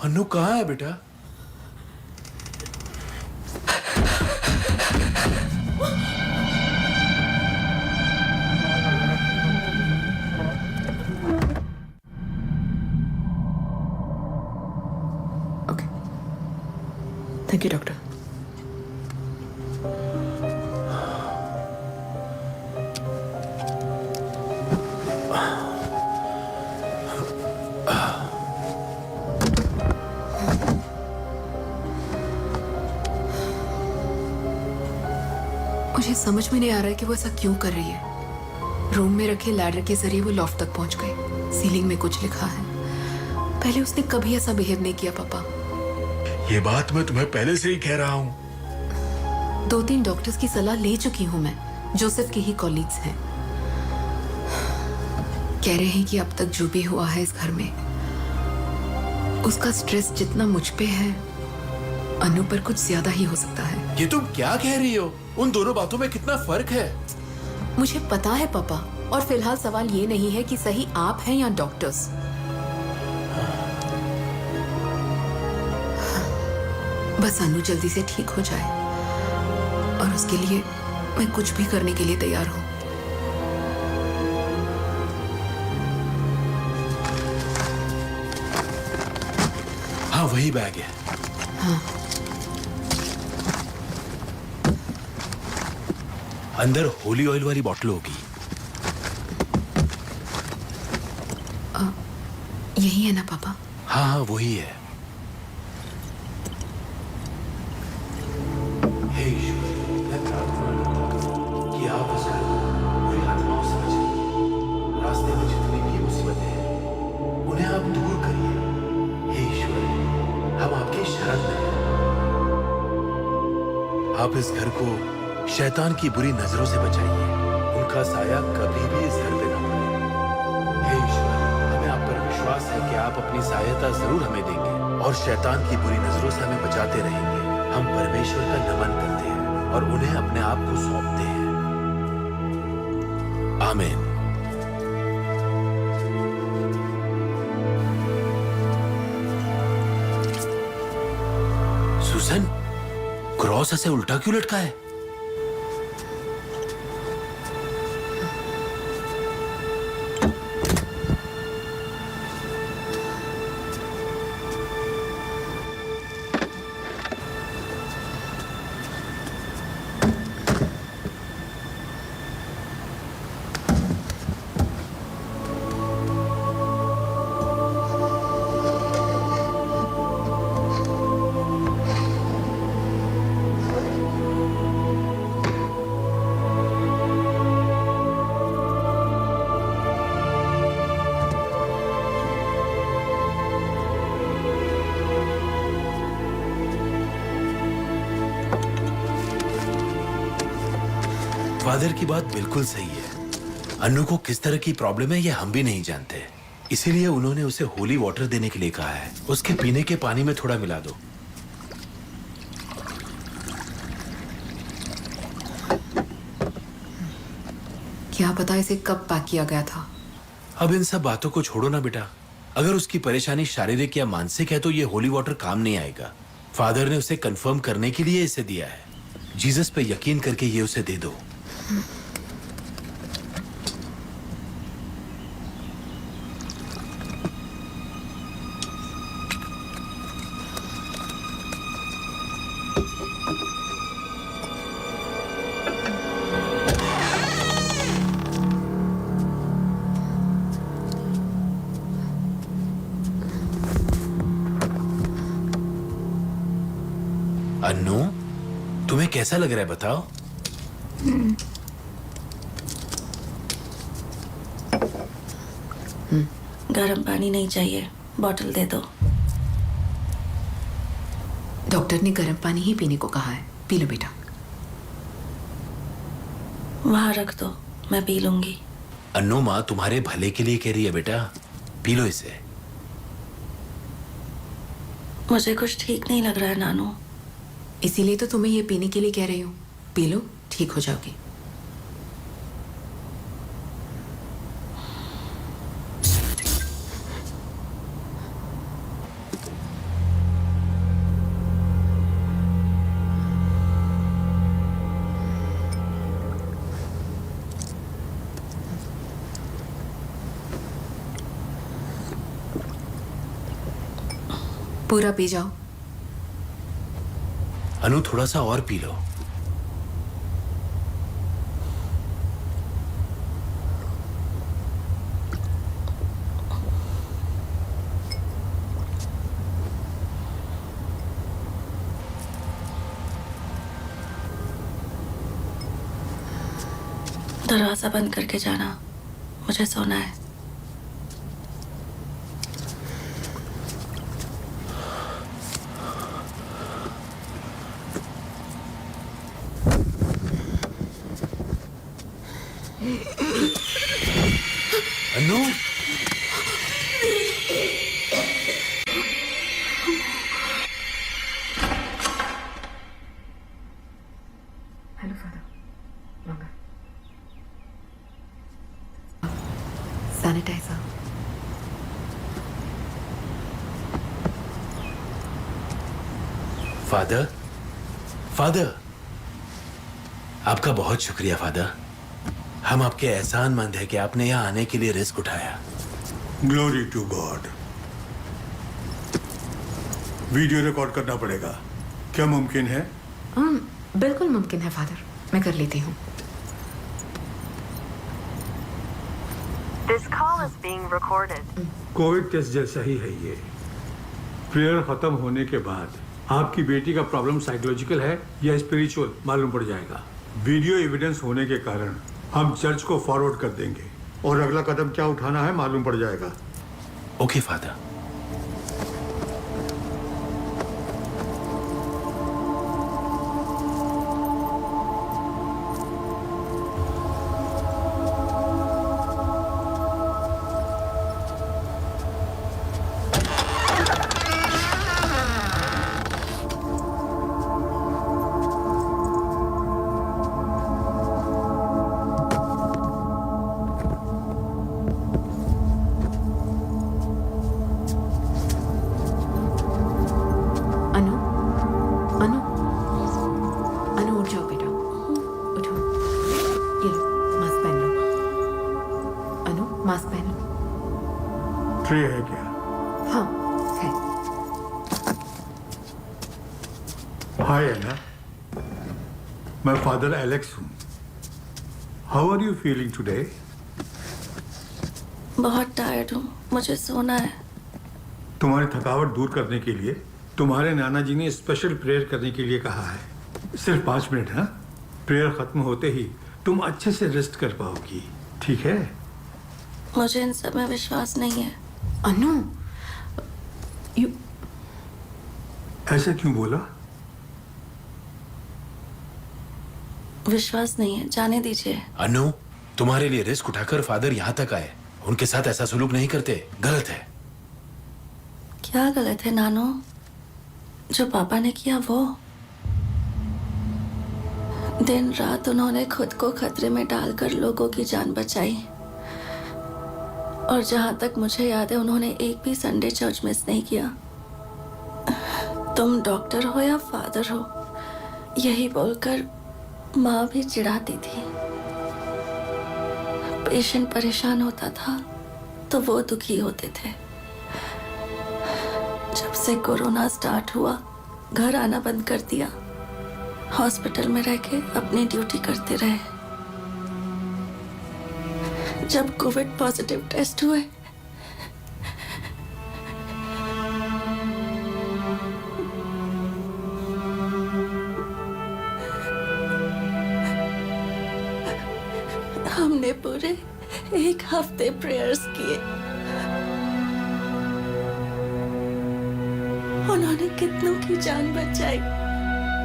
अन्नू कहाँ है बेटा? Okay, thank you doctor. मुझे समझ में नहीं आ रहा है कि वो ऐसा क्यों कर रही है। रूम में रखे लैडर के जरिए वो लॉफ्ट तक पहुंच गई। सीलिंग में कुछ लिखा है। पहले उसने कभी ऐसा बिहेव नहीं किया पापा। ये बात मैं तुम्हें पहले से ही कह रहा हूँ। 2-3 डॉक्टर्स की सलाह ले चुकी हूँ मैं। जोसेफ के ही कॉलीग्स हैं। कह रहे हैं कि अब तक जो भी हुआ है इस घर में, उसका स्ट्रेस जितना मुझ पे है, अनु पर कुछ ज्यादा ही हो सकता है। ये तुम क्या कह रही हो? उन दोनों बातों में कितना फर्क है। मुझे पता है पापा, और फिलहाल सवाल ये नहीं है कि सही आप हैं या डॉक्टर्स। बस अनु जल्दी से ठीक हो जाए, और उसके लिए मैं कुछ भी करने के लिए तैयार हूं। हाँ, वही बैग है। हाँ। अंदर होली ऑयल वाली बोतल होगी। यही है ना पापा? हाँ हाँ, वही है। हे ईश्वर, मैं प्रार्थना करता हूं कि आप इस घर को बुरी आत्माओं से बचाइए। रास्ते में जितनी भी मुसीबतें हैं, उन्हें आप दूर करिए। हे ईश्वर, हम आपकी शरण में हैं। आप इस घर को शैतान की बुरी नजरों से बचाइए। उनका साया कभी भी इस घर पे ना पड़े। हे ईश्वर, हमें आप पर विश्वास है कि आप अपनी सहायता जरूर हमें देंगे और शैतान की बुरी नजरों से हमें बचाते रहेंगे। हम परमेश्वर का नमन करते हैं और उन्हें अपने आप को सौंपते हैं। आमीन। सुसन, क्रॉस ऐसे उल्टा क्यों लटका है? फादर की बात बिल्कुल सही है। अन्नू को किस तरह की प्रॉब्लम है ये हम भी नहीं जानते, इसीलिए उन्होंने उसे होली वाटर देने के लिए कहा है। उसके पीने के पानी में थोड़ा मिला दो। क्या पता इसे कब पैक किया गया था। अब इन सब बातों को छोड़ो ना बेटा। अगर उसकी परेशानी शारीरिक या मानसिक है तो ये होली वाटर काम नहीं आएगा। फादर ने उसे कंफर्म करने के लिए इसे दिया है। जीसस पे यकीन करके ये उसे दे दो। अन्नू, तुम्हें कैसा लग रहा है बताओ? गर्म पानी नहीं चाहिए, बॉटल दे दो। डॉक्टर ने गर्म पानी ही पीने को कहा है। पी लो बेटा। वहां रख दो, मैं पी लूंगी। अन्नू, माँ तुम्हारे भले के लिए कह रही है बेटा, पी लो इसे। मुझे कुछ ठीक नहीं लग रहा है नानू। इसीलिए तो तुम्हें ये पीने के लिए कह रही हूँ। पी लो, ठीक हो जाओगी। पूरा पी जाओ। अनु, थोड़ा सा और पी लो। दरवाजा बंद करके जाना, मुझे सोना है। Annu, hello father, longer sanitizer. Father, father, आपका बहुत शुक्रिया फादर। हम आपके एहसानमंद हैं कि आपने यहाँ आने के लिए रिस्क उठाया। Glory to God. Video record करना पड़ेगा, क्या मुमकिन है? बिल्कुल मुमकिन है फादर, मैं कर लेती हूँ। This call is being recorded. Covid test जैसा ही है ये। प्रेयर खत्म होने के बाद आपकी बेटी का प्रॉब्लम साइकोलॉजिकल है या स्पिरिचुअल मालूम पड़ जाएगा। वीडियो एविडेंस होने के कारण हम चर्च को फॉरवर्ड कर देंगे और अगला कदम क्या उठाना है मालूम पड़ जाएगा। Okay father. ट्रे है क्या? हाँ है। हाय एना, मैं फादर एलेक्स हूँ। How are you feeling today? बहुत टायर्ड हूँ, मुझे सोना है। तुम्हारी थकावट दूर करने के लिए तुम्हारे नाना जी ने स्पेशल प्रेयर करने के लिए कहा है। सिर्फ 5 मिनट। हाँ, प्रेयर खत्म होते ही तुम अच्छे से रेस्ट कर पाओगी, ठीक है? मुझे इन सब में विश्वास नहीं है। अनु, ऐसा क्यों बोला? विश्वास नहीं है, जाने दीजिए। अनु, तुम्हारे लिए रिस्क उठाकर फादर यहाँ तक आए, उनके साथ ऐसा सुलूक नहीं करते, गलत है। क्या गलत है नानो? जो पापा ने किया वो। दिन रात उन्होंने खुद को खतरे में डालकर लोगों की जान बचाई, और जहां तक मुझे याद है उन्होंने एक भी संडे चर्च मिस नहीं किया। तुम डॉक्टर हो या फादर हो, यही बोलकर माँ भी चिढ़ाती थी। पेशेंट परेशान होता था तो वो दुखी होते थे। जब से कोरोना स्टार्ट हुआ, घर आना बंद कर दिया, हॉस्पिटल में रह के अपनी ड्यूटी करते रहे। जब कोविड पॉजिटिव टेस्ट हुए, हमने पूरे 1 हफ्ते प्रेयर्स किए। उन्होंने कितनों की जान बचाई,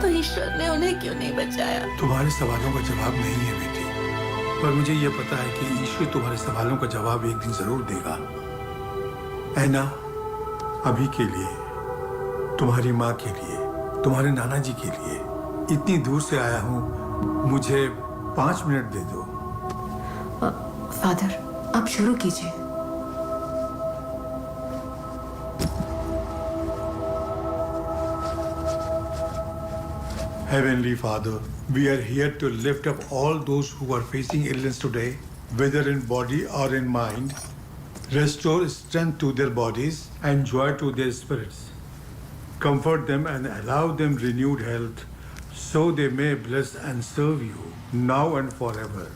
तो ईश्वर ने उन्हें क्यों नहीं बचाया? तुम्हारे सवालों का जवाब नहीं है बेटी, पर मुझे यह पता है कि ईश्वर तुम्हारे सवालों का जवाब एक दिन जरूर देगा। ऐना, अभी के लिए, तुम्हारी माँ के लिए, तुम्हारे नाना जी के लिए इतनी दूर से आया हूँ, मुझे 5 मिनट दे दो। फादर, आप शुरू कीजिए। Heavenly Father, we are here to lift up all those who are facing illness today, whether in body or in mind. Restore strength to their bodies and joy to their spirits. Comfort them and allow them renewed health, so they may bless and serve you now and forever.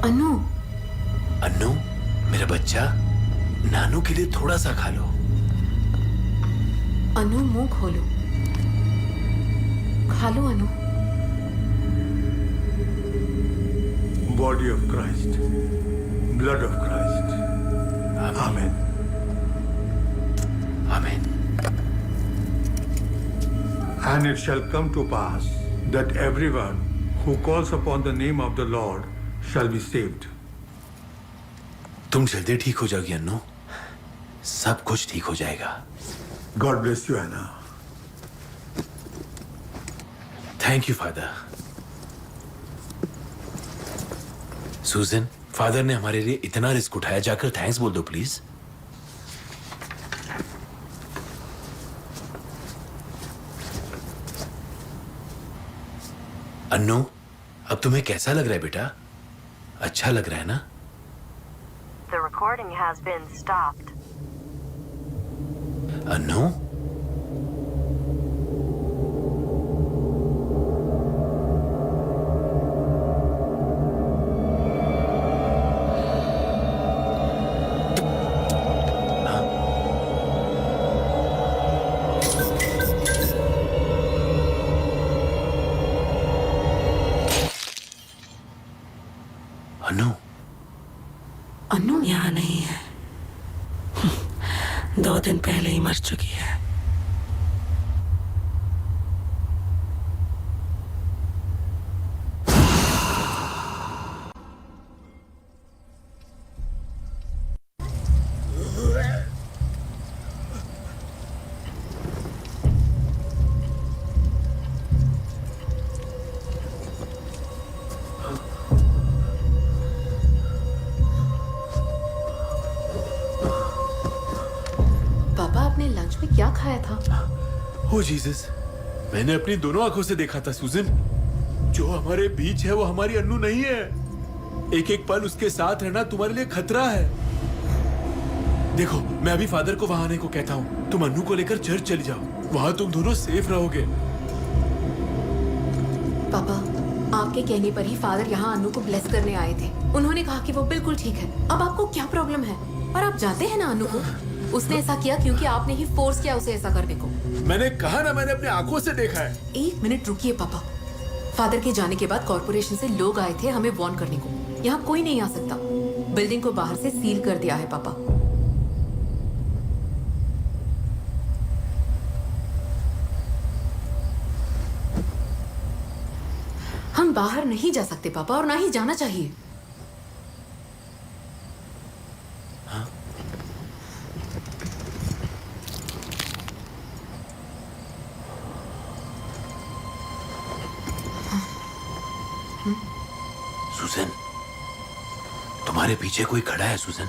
अनु, अन्नू, मेरा बच्चा, नानू के लिए थोड़ा सा खा लो। अनु, मुंह खोलो, खा लो अनु। Body of Christ, blood of Christ. Amen. Amen. And it shall come to pass that everyone who calls upon the name of the Lord shall be saved. तुम जल्दी ठीक हो जाओगी अन्नू, सब कुछ ठीक हो जाएगा। God bless you, Anna. Thank you father. सूजन, फादर ने हमारे लिए इतना रिस्क उठाया, जाकर थैंक्स बोल दो प्लीज। अन्नू, अब तुम्हें कैसा लग रहा है बेटा? अच्छा लग रहा है ना? The recording has been stopped. Annu, Annu, अनु यहाँ नहीं है, 2 दिन पहले ही मर चुकी है। लंच में क्या खाया था? ओ जीसस, मैंने अपनी दोनों आंखों से देखा था सूजन। जो हमारे बीच है वो हमारी अन्नू नहीं है। एक एक पल उसके साथ रहना तुम्हारे लिए खतरा है। देखो, मैं अभी फादर को वहां आने को कहता हूँ। तुम अन्नू को लेकर चर्च चली जाओ, वहां तुम दोनों सेफ रहोगे। पापा, आपके कहने पर ही फादर यहाँ अन्नू को ब्लेस करने आए थे। उन्होंने कहा कि वो बिल्कुल ठीक है। अब आपको क्या प्रॉब्लम है? और आप जानते हैं ना अन्नू को, उसने ऐसा किया क्योंकि आपने ही फोर्स किया उसे ऐसा करने को। मैंने कहा ना, मैंने अपनी आंखों से देखा है। 1 मिनट रुकिए पापा। फादर के जाने के बाद कॉर्पोरेशन से लोग आए थे हमें वार्न करने को। यहाँ कोई नहीं आ सकता। बिल्डिंग को बाहर से सील कर दिया है पापा। हम बाहर नहीं जा सकते पापा, और ना ही जाना चाहिए। सुजन, तुम्हारे पीछे कोई खड़ा है सुजन।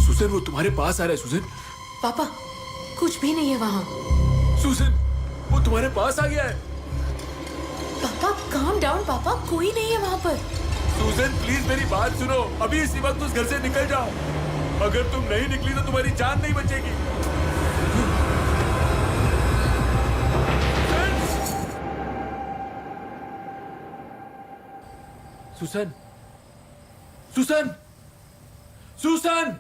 सुजन, वो तुम्हारे पास आ रहा है सुजन। पापा कुछ भी नहीं है वहां। सुजन, वो तुम्हारे पास आ गया है। पापा काम डाउन पापा, कोई नहीं है वहां पर। सुजन प्लीज मेरी बात सुनो, अभी इसी वक्त उस घर से निकल जाओ। अगर तुम नहीं निकली तो तुम्हारी जान नहीं बचेगी। सुसन, सुसन, सुसन!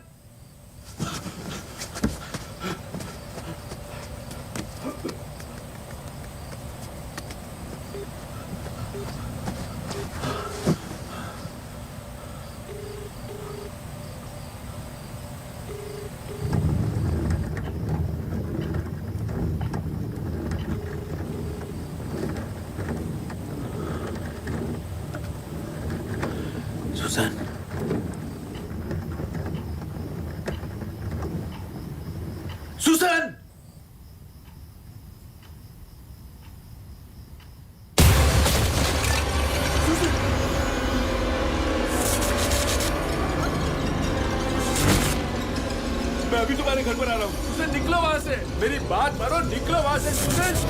सुसन, सुसन! मैं अभी तुम्हारे घर पर आ रहा हूँ। सुसन निकलो वहां से, मेरी बात मानो, निकलो वहां से Susan.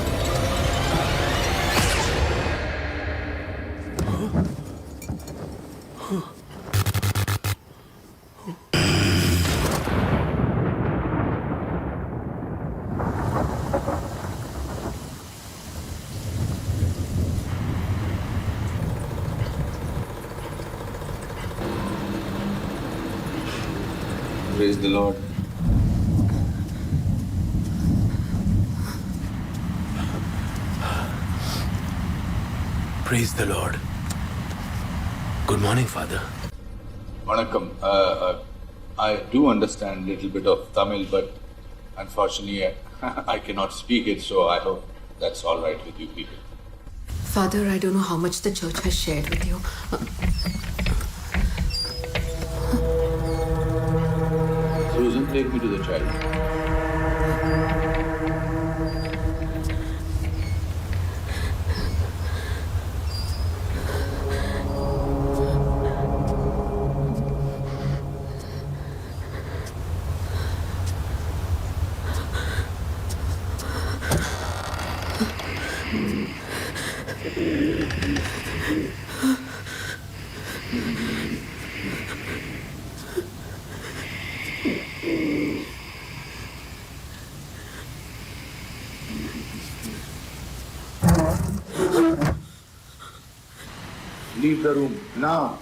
Praise the Lord. Praise the Lord. Good morning, Father. Vanakkam. I do understand a little bit of Tamil, but unfortunately I cannot speak it, so I hope that's all right with you people. Father, I don't know how much the church has shared with you. Susan, take me to the child. Leave the room now.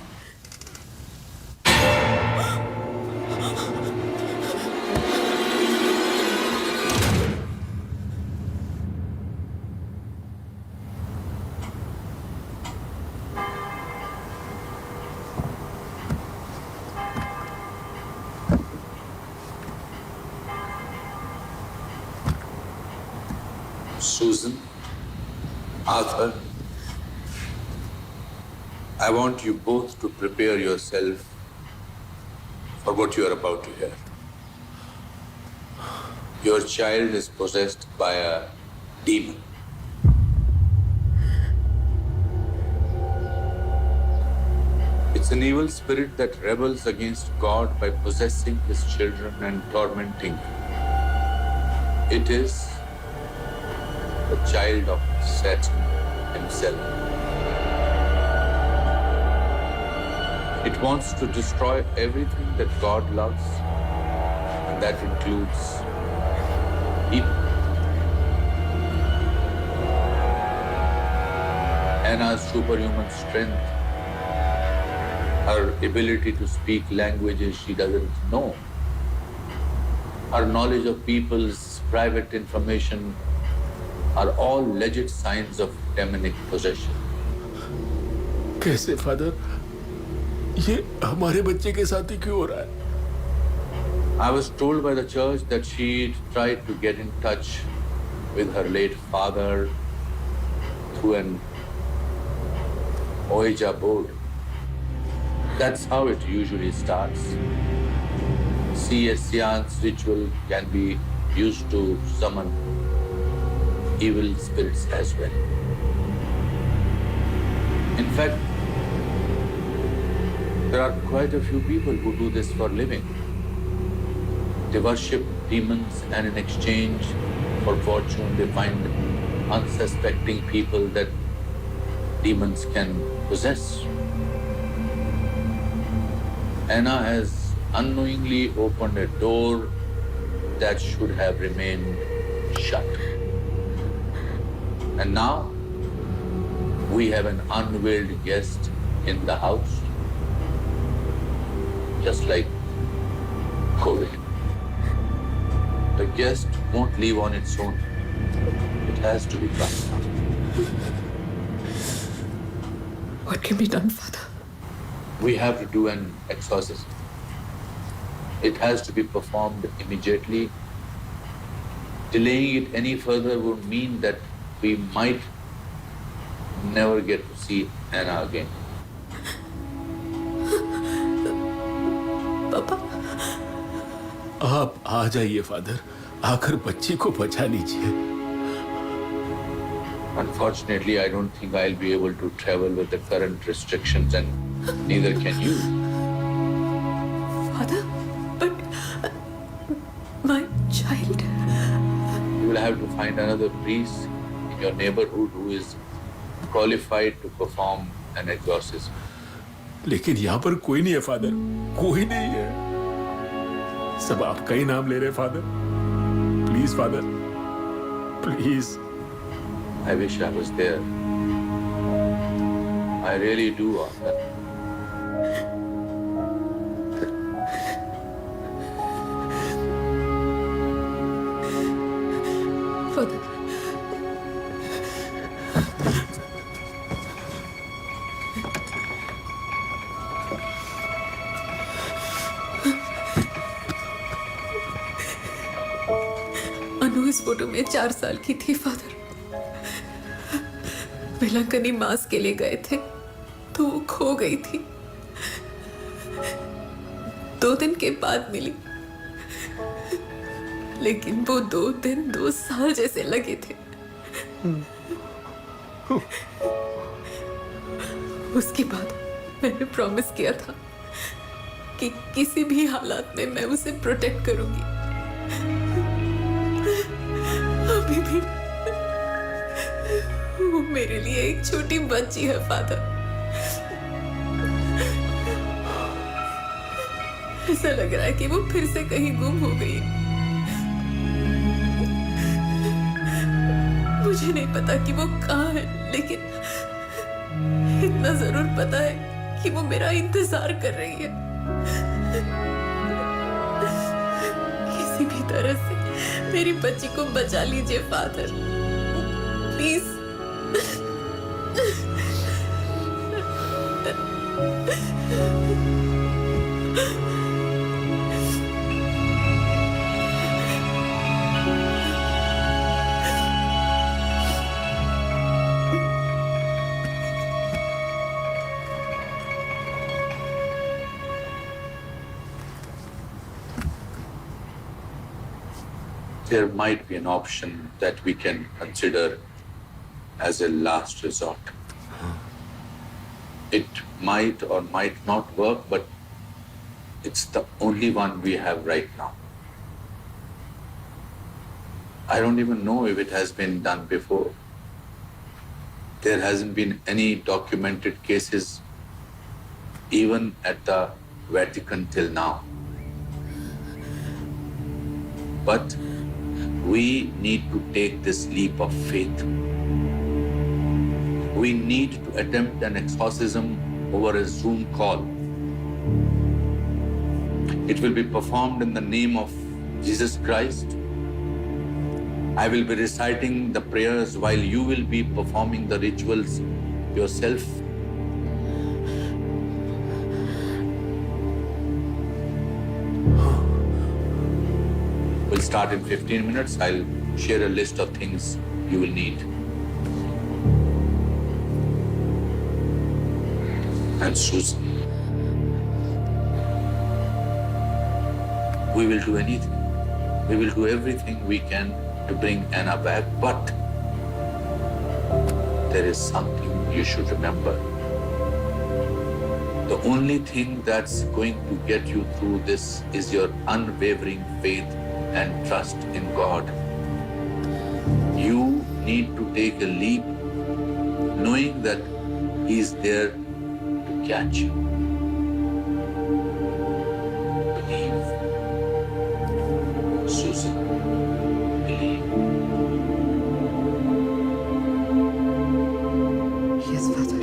Susan, Arthur, I want you both to prepare yourself for what you are about to hear. Your child is possessed by a demon. It's an evil spirit that rebels against God by possessing his children and tormenting them. It is the child of Satan himself. It wants to destroy everything that God loves, and that includes people. Anna's superhuman strength, her ability to speak languages she doesn't know, her knowledge of people's private information are all legit signs of demonic possession. कैसे फादर? ये हमारे बच्चे के साथ ही क्यों हो रहा है? I was told by the church that she tried to get in touch with her late father through an Ouija board. That's how it usually starts. See, a seance ritual can be used to summon evil spirits as well. In fact, there are quite a few people who do this for a living. They worship demons, and in exchange for fortune, they find unsuspecting people that demons can possess. Anna has unknowingly opened a door that should have remained shut. And now we have an unveiled guest in the house, just like COVID. The guest won't leave on its own. It has to be brought down. What can be done, Father? We have to do an exorcism. It has to be performed immediately. Delaying it any further would mean that we might never get to see Anna again. पापा, आप आ जाइए फादर, आकर बच्ची को बचा लीजिए। Unfortunately, I don't think I'll be able to travel with the current restrictions, and neither can you. Father, but my child. You will have to find another priest in your neighborhood who is qualified to perform an exorcism. लेकिन यहाँ पर कोई नहीं है फादर, कोई नहीं है। सब आपका ही नाम ले रहे father. Please father, please. I wish I was there. I really do, Arthur. Father. अनु इस फोटो में 4 साल की थी फादर। वेलंकनी मास के लिए गए थे तो वो खो गई थी। 2 दिन के बाद मिली, लेकिन वो 2 दिन 2 साल जैसे लगे थे। उसके बाद मैंने प्रॉमिस किया था कि किसी भी हालात में मैं उसे प्रोटेक्ट करूंगी। अभी भी वो मेरे लिए एक छोटी बच्ची है फादर। ऐसा लग रहा है कि वो फिर से कहीं गुम हो गई। मुझे नहीं पता कि वो कहाँ है, लेकिन इतना जरूर पता है कि वो मेरा इंतजार कर रही है। किसी भी तरह से मेरी बच्ची को बचा लीजिए father, please. There might be an option that we can consider as a last resort. It might or might not work, but it's the only one we have right now. I don't even know if it has been done before. There hasn't been any documented cases even at the Vatican till now. But we need to take this leap of faith. We need to attempt an exorcism over a Zoom call. It will be performed in the name of Jesus Christ. I will be reciting the prayers while you will be performing the rituals yourself. We'll start in 15 minutes. I'll share a list of things you will need. And Susan, we will do anything. We will do everything we can to bring Anna back, but there is something you should remember. The only thing that's going to get you through this is your unwavering faith and trust in God. You need to take a leap knowing that He's there to catch you. Believe. Susan, believe. Yes, Father.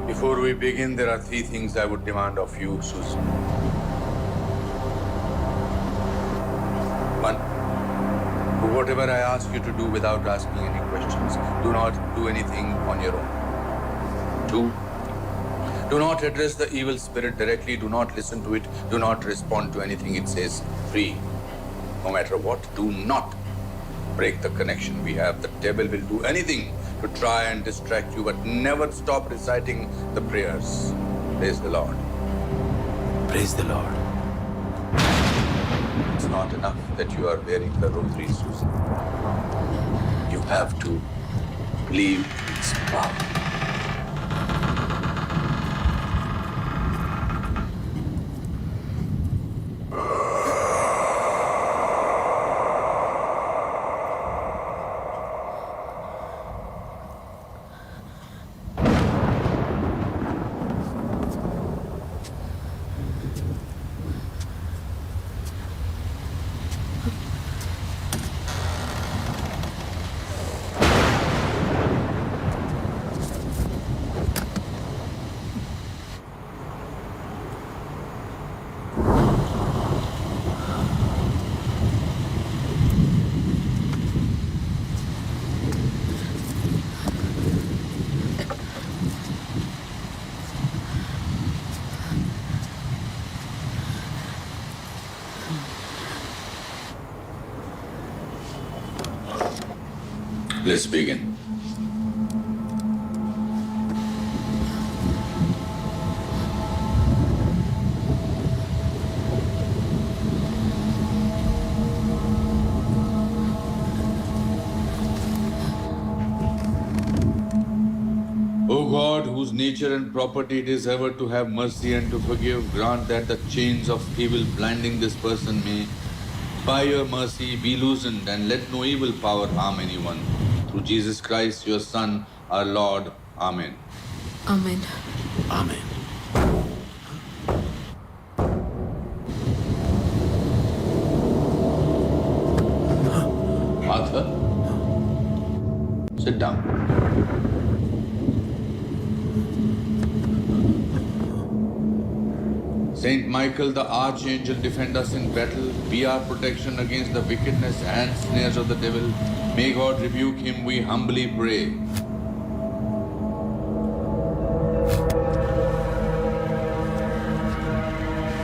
Before we begin, there are 3 things I would demand of you, Susan. 1. Do whatever I ask you to do without asking any questions. Do not do anything on your own. 2. Do not address the evil spirit directly. Do not listen to it. Do not respond to anything it says. 3. No matter what, do not break the connection we have. The devil will do anything to try and distract you, but never stop reciting the prayers. Praise the Lord. Praise the Lord. It's not enough that you are wearing the rosary, Susan. You have to believe its power. Let's begin. God, whose nature and property it is ever to have mercy and to forgive, grant that the chains of evil blinding this person may, by your mercy, be loosened, and let no evil power harm anyone. Through Jesus Christ, your Son, our Lord. Amen. Amen. आमीन। Arthur, sit down. Saint Michael, the archangel, defend us in battle. Be our protection against the wickedness and snares of the devil. May God rebuke him, we humbly pray.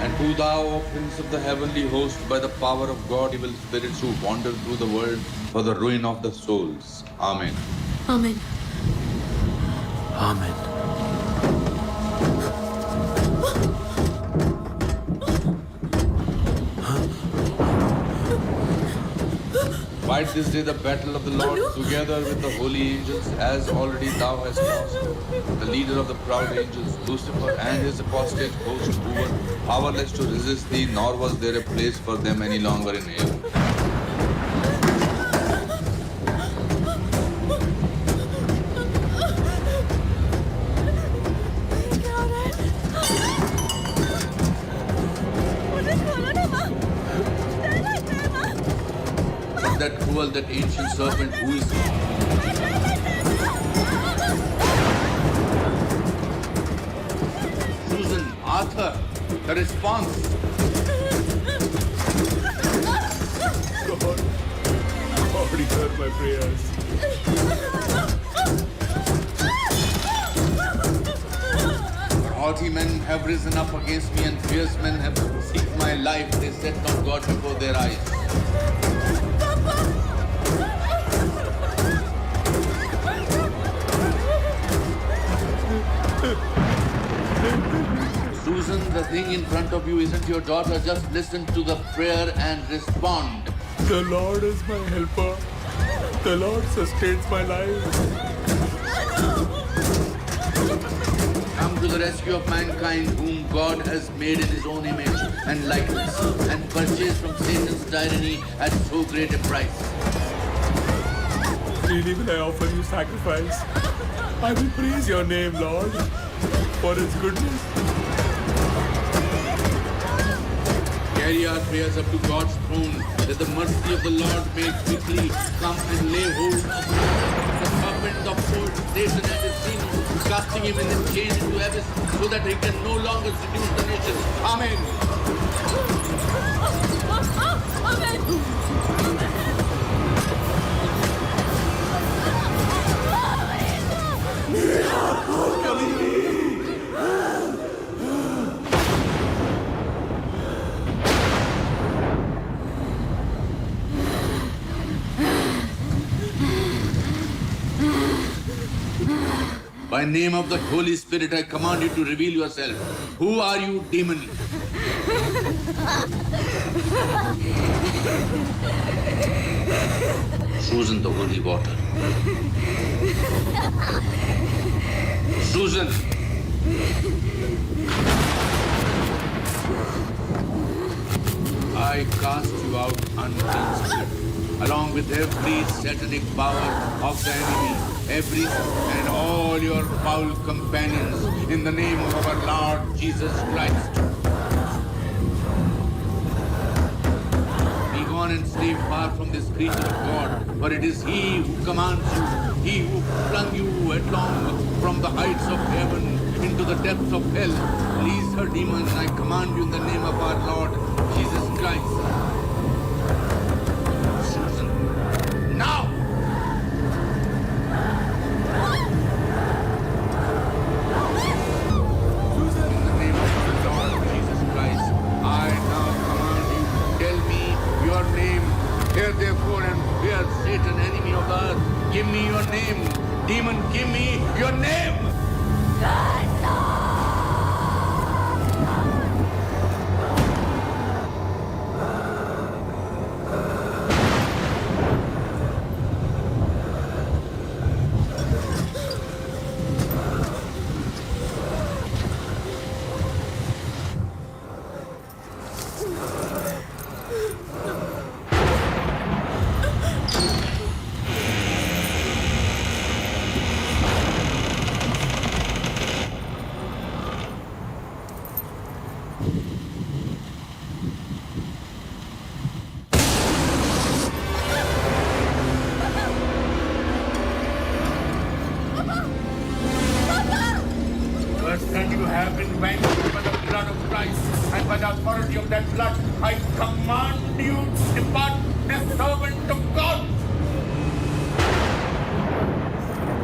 And who thou, O Prince of the heavenly host, by the power of God, evil spirits who wander through the world for the ruin of the souls. Amen. Amen. आमीन। Fight this day the battle of the Lord together with the holy angels, as already thou hast caused. The leader of the proud angels, Lucifer, and his apostate host, who were powerless to resist thee, nor was there a place for them any longer in heaven. That cruel, that ancient serpent who is Susan, Arthur, the response. God, hear my prayers. Haughty men have risen up against me, and fierce men have seeked my life. They set not God before their eyes. Susan, the thing in front of you isn't your daughter. Just listen to the prayer and respond. The Lord is my helper. The Lord sustains my life. Come to the rescue of mankind, whom God has made in his own image and likeness, and purchased from Satan's tyranny at so great a price. Freely will I offer you sacrifice. I will praise your name, Lord, for its goodness. Carry our prayers up to God's throne, that the mercy of the Lord may quickly come and lay hold of the serpent of old Satan and his demons, casting him in his chains into abyss, so that he can no longer seduce the nations. Amen. By name of the Holy Spirit, I command you to reveal yourself. Who are you, demon? Susan, the holy water. Susan! I cast you out, unclean spirit, along with every satanic power of the enemy, every and all your foul companions, in the name of our Lord Jesus Christ. Be gone and stay far from this creature of God, for it is He who commands you, He who flung you headlong from the heights of heaven into the depths of hell. Release her, demons, I command you in the name of our Lord Jesus Christ. Susan, now! Susan, in the name of the Lord Jesus Christ, I now command you, tell me your name. Hear therefore and fear Satan, enemy of the earth. Give me your name. Demon, give me your name. have been vanquished by the blood of Christ, and by the authority of that blood, I command you to depart, this servant of God.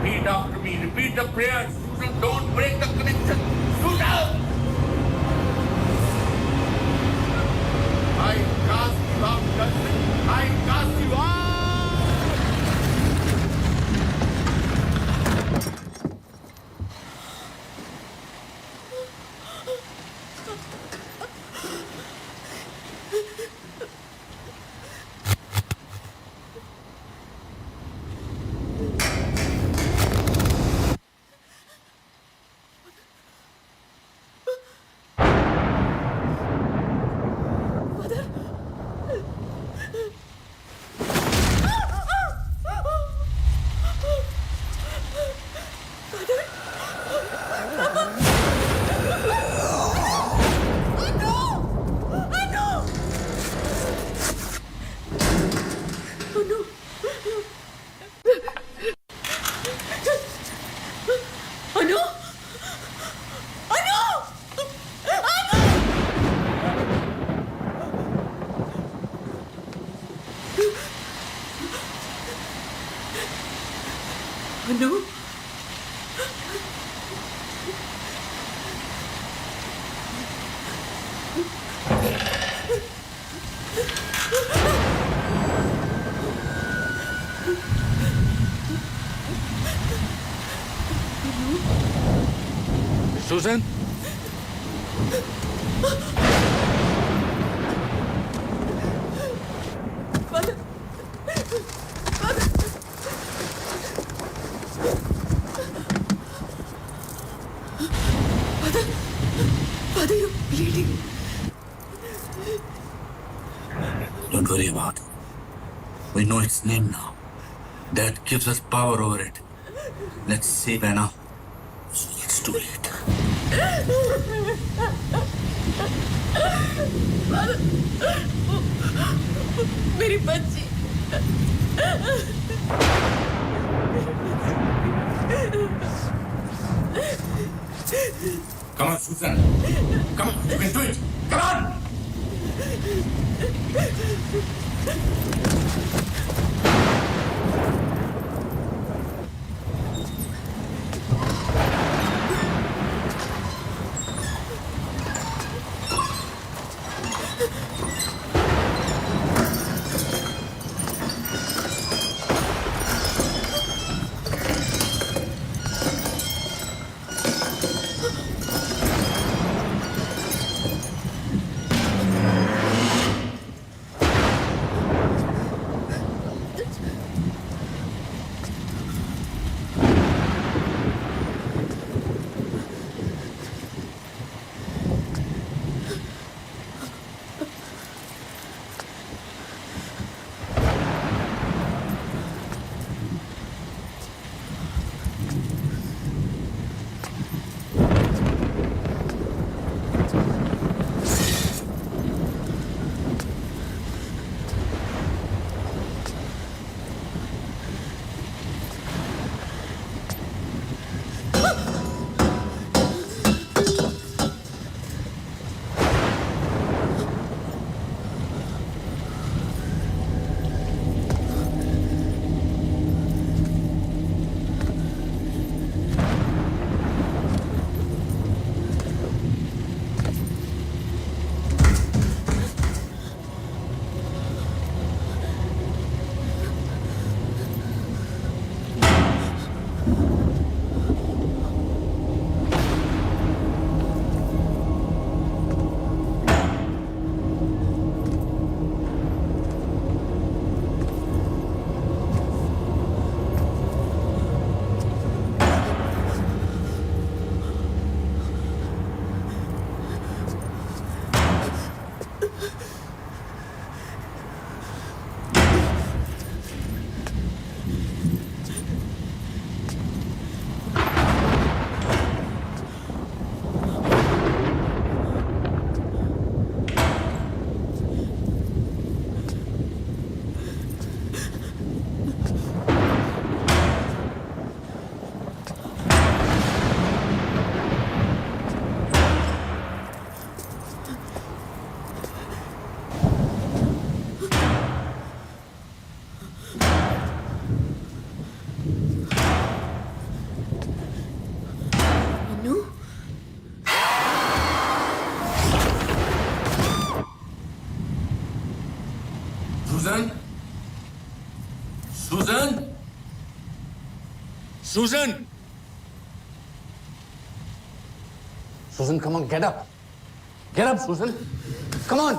Repeat after me. Repeat the prayer. Susan, don't break the connection. Susan! I cast you out, Dustin. I cast you out! Susan? Father, you're bleeding. Don't worry about it. We know its name now. That gives us power over it. Let's save Anna. It's too late. मेरी बच्ची Come on, Susan. Come on, you can do it. Come on! Susan! Susan, come on, get up. Get up, Susan. Come on.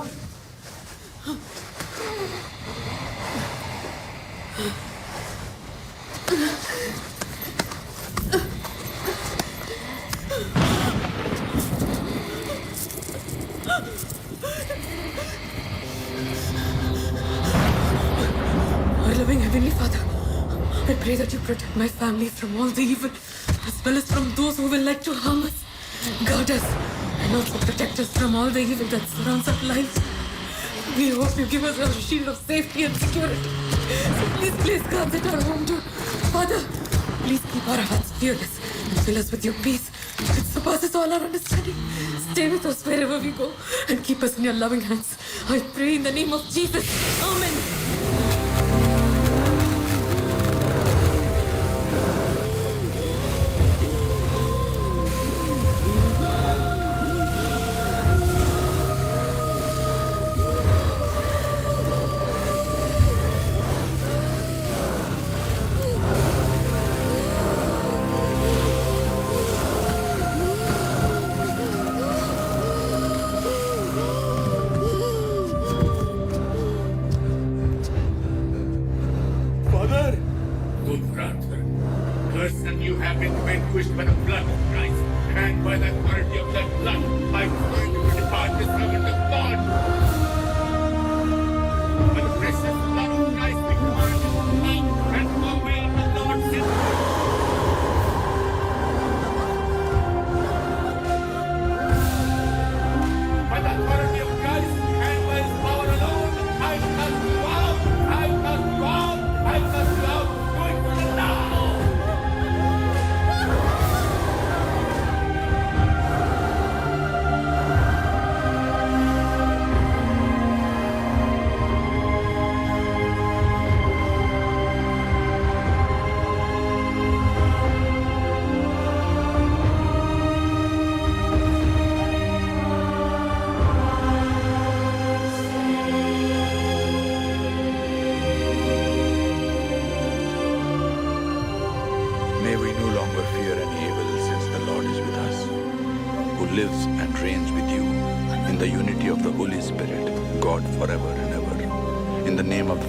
Our loving Heavenly Father, I pray that you protect my family from all the evil, as well as from those who will like to harm us. Guard us, and also protect us from all the evil that surrounds our lives. We hope you give us a shield of safety and security. So please place guards at our home too. Father, please keep our hearts fearless and fill us with your peace, which surpasses all our understanding. Stay with us wherever we go and keep us in your loving hands. I pray in the name of Jesus. Amen.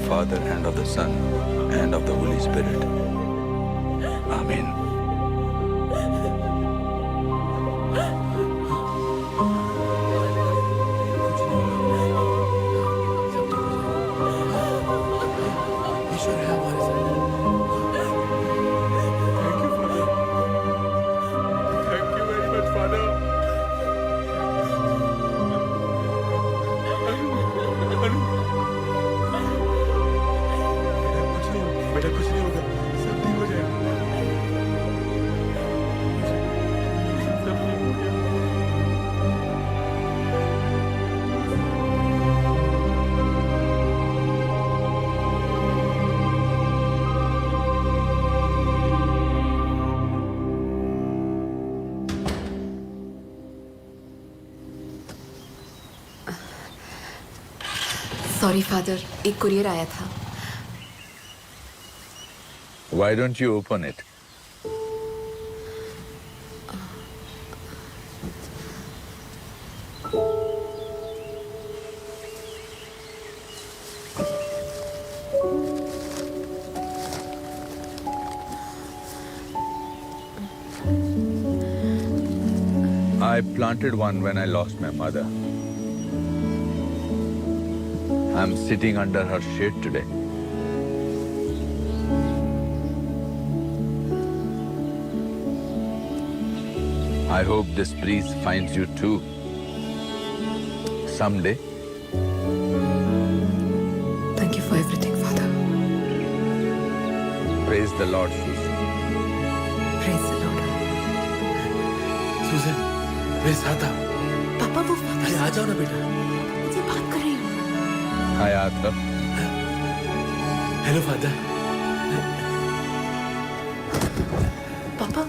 Father and of the Son and of the Holy Spirit. Amen. Sorry father, एक कुरियर आया था. Why don't you open it? I planted one when I lost my mother. I'm sitting under her shade today. I hope this breeze finds you too. Someday. Thank you for everything, Father. Praise the Lord, Susan. Praise the Lord. सुजन, मेरे साथ आओ. पापा वो अरे आ जाओ ना बेटा. मुझे बात कर रही हूँ. Hi, Arthur. Hello, Father. पापा.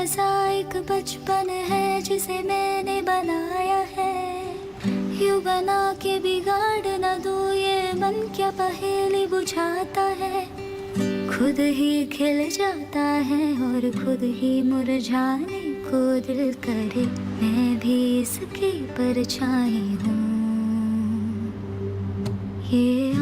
सा एक बचपन है जिसे मैंने बनाया है, यूं बना के बिगाड़ न दूं ये मन क्या पहेली बुझाता है। खुद ही खिल जाता है और खुद ही मुरझाने को दिल करे, मैं भी इसकी परछाई हूँ। ये